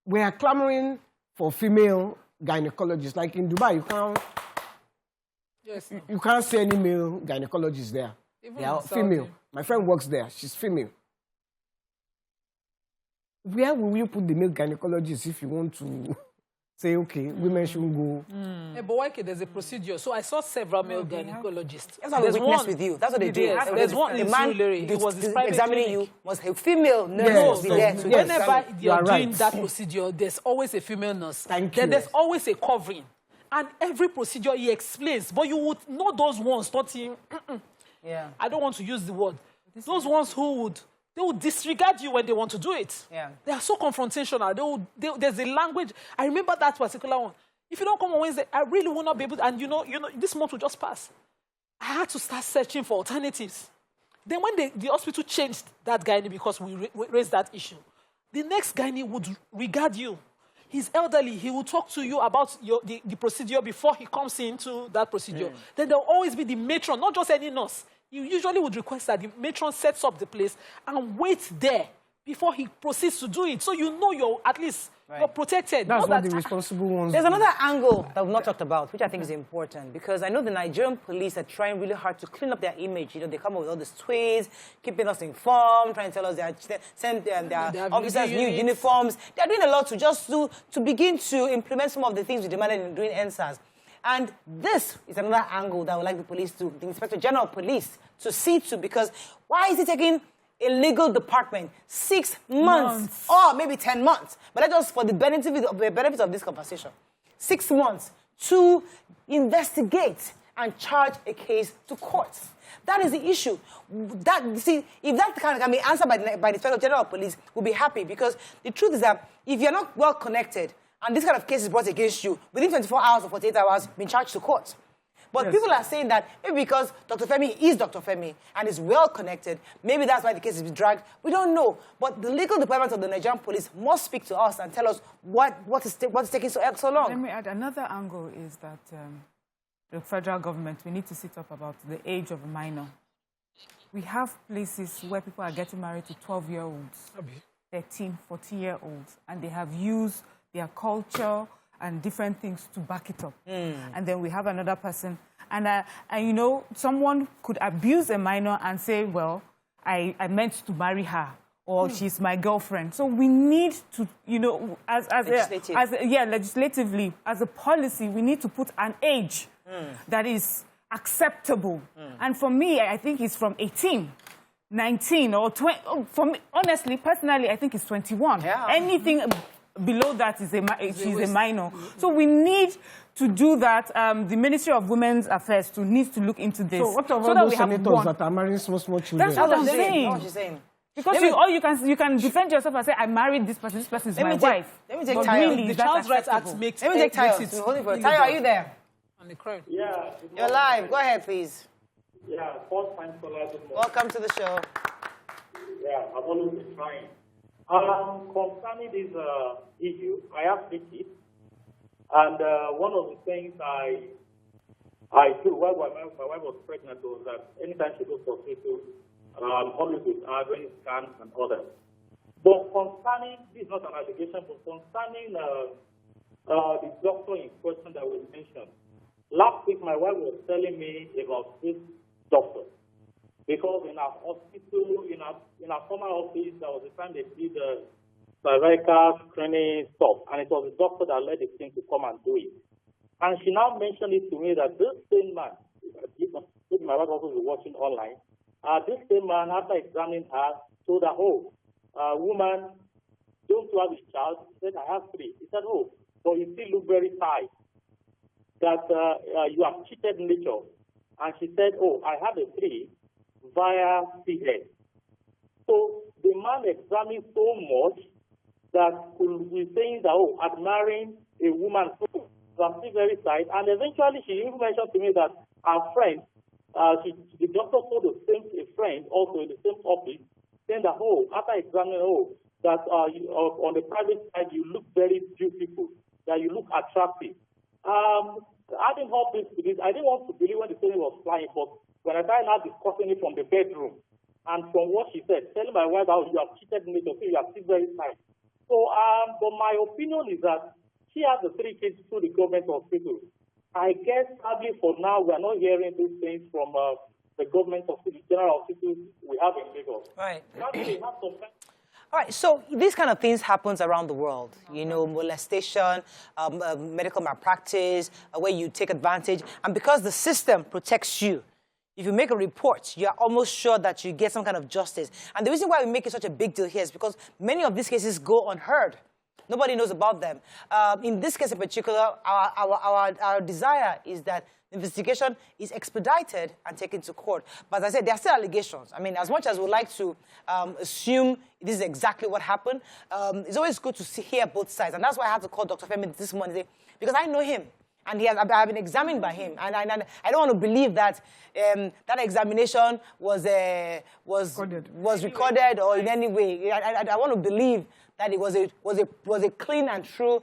We are clamoring for female gynecologists. Like in Dubai, you can't see any male gynecologists there. They are female. My friend works there. She's female. Where will you put the male gynecologists if you want to say, okay, women shouldn't go? Yeah, but why? There's a procedure. So I saw several male gynecologists. That's what they witness with you. That's what they do. There's one in Surulere. He was examining you. Was a female nurse be there to whenever you're doing that procedure, there's always a female nurse. Then there's always a covering. And every procedure he explains, but you would know those ones, not him. Yeah. I don't want to use the word. Those ones who they would disregard you when they want to do it. Yeah. They are so confrontational. There's a language. I remember that particular one. If you don't come on Wednesday, I really will not be able to, and you know, this month will just pass. I had to start searching for alternatives. Then when the hospital changed that gynae because we raised that issue, the next gynae would regard you. He's elderly. He will talk to you about the procedure before he comes into that procedure. Then there will always be the matron, not just any nurse. You usually would request that the matron sets up the place and waits there before he proceeds to do it. So you know you're at least you're protected. That's what the responsible ones There's another angle that we've not talked about, which I think is important, because I know the Nigerian police are trying really hard to clean up their image. You know, they come up with all these tweets, keeping us informed, trying to tell us they send their officers new uniforms. They're doing a lot to begin to implement some of the things we demanded in doing NSAS. And this is another angle that I would like the police to, the Inspector General of Police, to see to, because why is it taking a legal department 6 months or maybe 10 months? But let us, for the benefit of this conversation, 6 months to investigate and charge a case to court. That is the issue. See, if that can be answered by the Inspector General of Police, we'll be happy, because the truth is that if you're not well connected, and this kind of case is brought against you, within 24 hours or 48 hours, being charged to court. But people are saying that maybe because Dr. Femi is Dr. Femi and is well connected, maybe that's why the case is dragged. We don't know. But the legal department of the Nigerian police must speak to us and tell us what is taking so long. Let me add, another angle is that the federal government, we need to sit up about the age of a minor. We have places where people are getting married to 12-year-olds, 13, 14-year-olds, and they have used their culture and different things to back it up. And then we have another person. And you know, someone could abuse a minor and say, well, I meant to marry her, or she's my girlfriend. So we need to, you know, legislatively, as a policy, we need to put an age that is acceptable. And for me, I think it's from 18. 19 or 20. For me, honestly, personally, I think it's 21. Yeah. Anything below that is she's a minor. So we need to do that. The Ministry of Women's Affairs needs to look into this. So what about those senators that are marrying small children? That's what I'm saying. Because you can defend yourself and say, I married this person is my wife. Let me take Tayo. Really, the Child Rights Act makes it. Let me take Tayo. Tayo, are you there? On the crowd. Yeah. You're live. Go ahead, please. Yeah, first time caller. Welcome to the show. Yeah, I've always been trying. Concerning this issue, I have 3 kids, and one of the things I do while my wife was pregnant was that anytime she goes for hospital, I'm always with her doing scans and others. But concerning, this is not an allegation, but concerning the doctor in question that was mentioned, last week my wife was telling me about this doctor. Because in our hospital, in our former office, there was a time they did the cervical screening stuff, and it was the doctor that led the team to come and do it. And she now mentioned it to me that this same man, my wife also was watching online, this same man, after examining her, told her, woman, don't you have a child? She said, I have 3. He said, but you still look very tired, that you have cheated nature. And she said, I have a 3. Via CS. So the man examined so much that could be saying that, admiring a woman, so I'm still very tight. And eventually she even mentioned to me that her friend the doctor told a friend also in the same office, saying that, after examining, that on the private side, you look very beautiful, that you look attractive. Adding up this to this, I didn't want to believe when the story was flying, but when I started now discussing it from the bedroom, and from what she said, telling my wife how you have cheated me, so you are still very fine. So, but my opinion is that she has the 3 kids through the government hospital. I guess, sadly, for now, we are not hearing these things from the government hospital, general hospitals we have in Lagos. Right. All right, so these kind of things happens around the world. You know, molestation, medical malpractice, where you take advantage. And because the system protects you, if you make a report, you're almost sure that you get some kind of justice. And the reason why we make it such a big deal here is because many of these cases go unheard. Nobody knows about them. In this case in particular, our desire is that the investigation is expedited and taken to court. But as I said, there are still allegations. I mean, as much as we like to assume this is exactly what happened, it's always good to hear both sides. And that's why I had to call Dr. Femi this morning, because I know him. And I've been examined by him. And I don't want to believe that that examination was recorded or in any way. I want to believe that it was a clean and true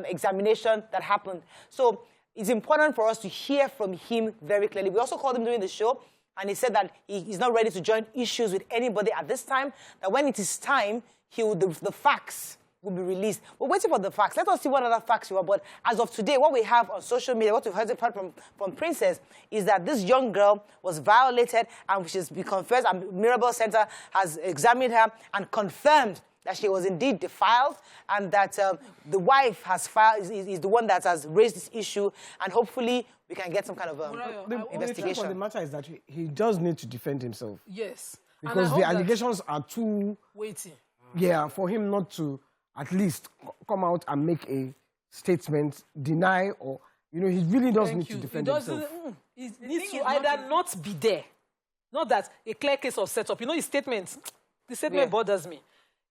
examination that happened. So it's important for us to hear from him very clearly. We also called him during the show, and he said that he's not ready to join issues with anybody at this time, that when it is time, the facts will be released. We're waiting for the facts. Let us see what other facts you are. But as of today, what we have on social media, what we've heard from Princess, is that this young girl was violated, and she's been confessed, and Mirabel Center has examined her and confirmed that she was indeed defiled, and that the wife has is the one that has raised this issue, and hopefully we can get some kind of investigation. The truth of the matter is that he does need to defend himself. Yes. Because the allegations are too... weighty. Yeah, for him not to at least come out and make a statement, deny, or, you know, he really does need to defend himself. He needs to either not be there, not that a clear case of setup. You know, his statement, the statement bothers me.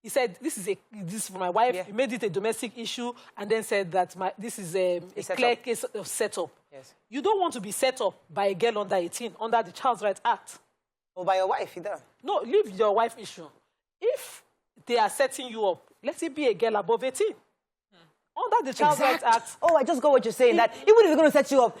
He said, this is for my wife. Yeah. He made it a domestic issue and then said that this is a clear case of setup. Yes. You don't want to be set up by a girl under 18, under the Child Rights Act. Or by your wife either. No, leave your wife issue. If they are setting you up, let it be a girl above 18. Under the Child Rights Act. Oh, I just got what you're saying, that even if he's going to set you up,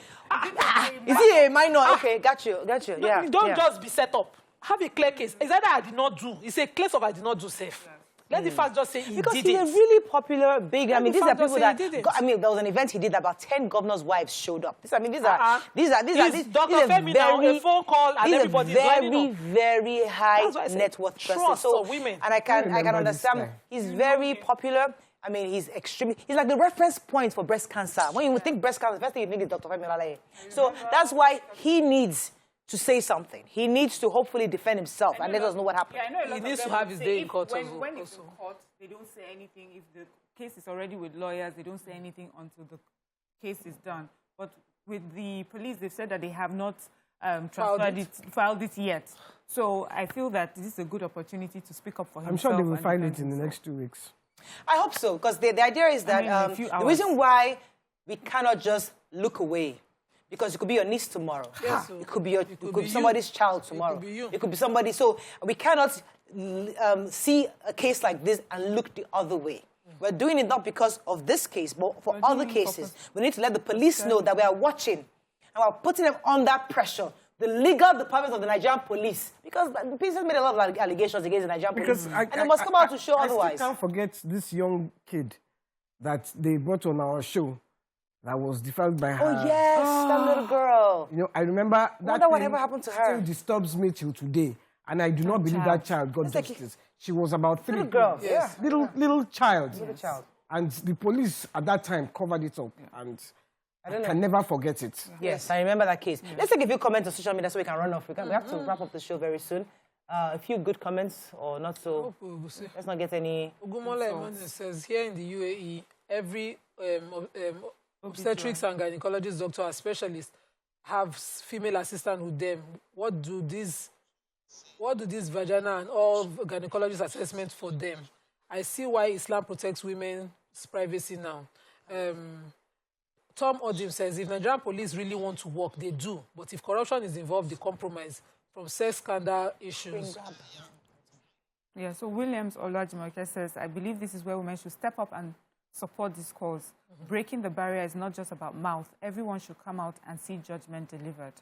is he a minor? Okay, got you. No, don't just be set up. Have a clear case. It's either I did not do. It's a case of I did not do safe. Let the fact just say he because did he's it. a really popular, big... I mean, these are people that... I mean, there was an event he did that about 10 governors' wives showed up. These are Dr. Femi now, a phone call and everybody's lining up. Very high net worth person. So women. And I can understand. He's very popular. I mean, he's like the reference point for breast cancer. When you think breast cancer, the first thing you need is Dr. Femi Olaleye. So that's why he needs to say something. He needs to hopefully defend himself and let us know what happened. Yeah, he needs to have his day in court. When it's in court, they don't say anything. If the case is already with lawyers, they don't say anything until the case is done. But with the police, they've said that they have not filed it yet. So I feel that this is a good opportunity to speak up for himself. I'm sure they will file it in the next 2 weeks. I hope so, because the idea is that the reason why we cannot just look away, because it could be your niece tomorrow. Yes, it could be somebody's child tomorrow. It could be somebody. So we cannot see a case like this and look the other way. We're doing it not because of this case, but for other cases. We need to let the police know that we are watching and we're putting them under pressure. The legal department of the Nigerian police, because the police has made a lot of allegations against the Nigerian police, and they must come out to show otherwise. I still can't forget this young kid that they brought on our show. That was defiled by her. Oh, yes, that little girl. You know, I remember that. I wonder whatever happened to her. Still disturbs me till today. And I do not believe that child got justice. She was about 3. Little girl. Yes. Little child. Little child. And the police at that time covered it up. And I can never forget it. Yes, I remember that case. Let's take a few comments on social media so we can run off. We have to wrap up the show very soon. A few good comments or not so. Let's not get any. Ugumole says, here in the UAE, every obstetrics and gynecologist doctor or specialist have female assistant with them. What do these vagina and all gynecologist assessments for them? I see why Islam protects women's privacy now. Tom Odim says, if Nigerian police really want to work, they do. But if corruption is involved, they compromise from sex scandal issues. Yeah, so Williams Olajimoke says, I believe this is where women should step up and support this cause. Breaking the barrier is not just about mouth. Everyone should come out and see judgment delivered.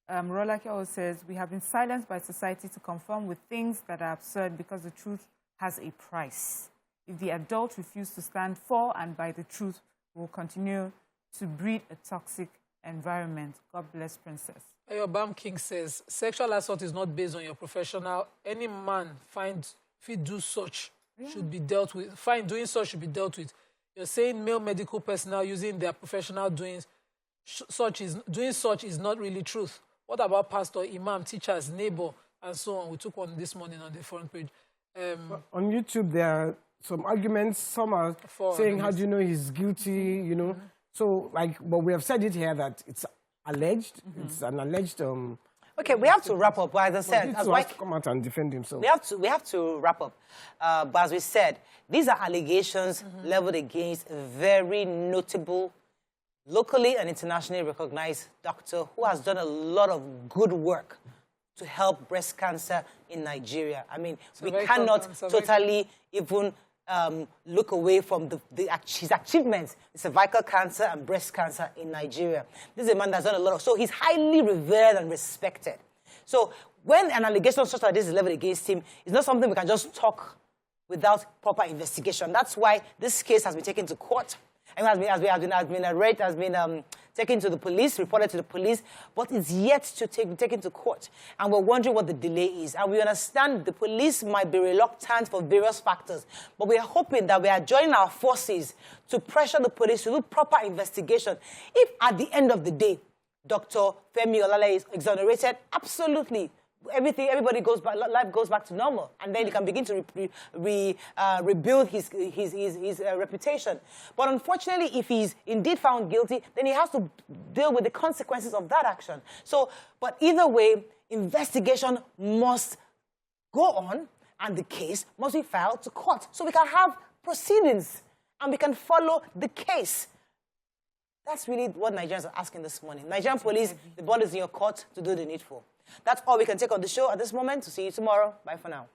Rolake says, we have been silenced by society to conform with things that are absurd because the truth has a price. If the adults refuse to stand for and by the truth, we will continue to breed a toxic environment. God bless Princess. Ayobam King says, sexual assault is not based on your professional. Any man if he do such should be dealt with. Doing such should be dealt with. You're saying male medical personnel using their professional doing such is not really truth. What about pastor, imam, teachers, neighbor, and so on? We took one this morning on the front page. On YouTube, there are some arguments. Some are saying, how do you know he's guilty, you know? So, but we have said it here that it's alleged. It's an alleged... Okay, we have to wrap up. But as I said, he has to come out and defend himself. We have to wrap up. But as we said, these are allegations leveled against a very notable, locally and internationally recognized doctor who has done a lot of good work to help breast cancer in Nigeria. I mean, we cannot totally even look away from his achievements in cervical cancer and breast cancer in Nigeria. This is a man that's done a lot of... So he's highly revered and respected. So when an allegation such as this is leveled against him, it's not something we can just talk without proper investigation. That's why this case has been taken to court. And has been taken to the police, reported to the police, but it's yet to be taken to court. And we're wondering what the delay is. And we understand the police might be reluctant for various factors, but we are hoping that we are joining our forces to pressure the police to do proper investigation. If at the end of the day, Dr. Femi Olaleye is exonerated, absolutely. Everybody goes back, life goes back to normal, and then he can begin to rebuild his reputation. But unfortunately, if he's indeed found guilty, then he has to deal with the consequences of that action. So, but either way, investigation must go on, and the case must be filed to court, so we can have proceedings, and we can follow the case. That's really what Nigerians are asking this morning. Nigerian police, the ball is in your court to do the needful. That's all we can take on the show at this moment. To see you tomorrow. Bye for now.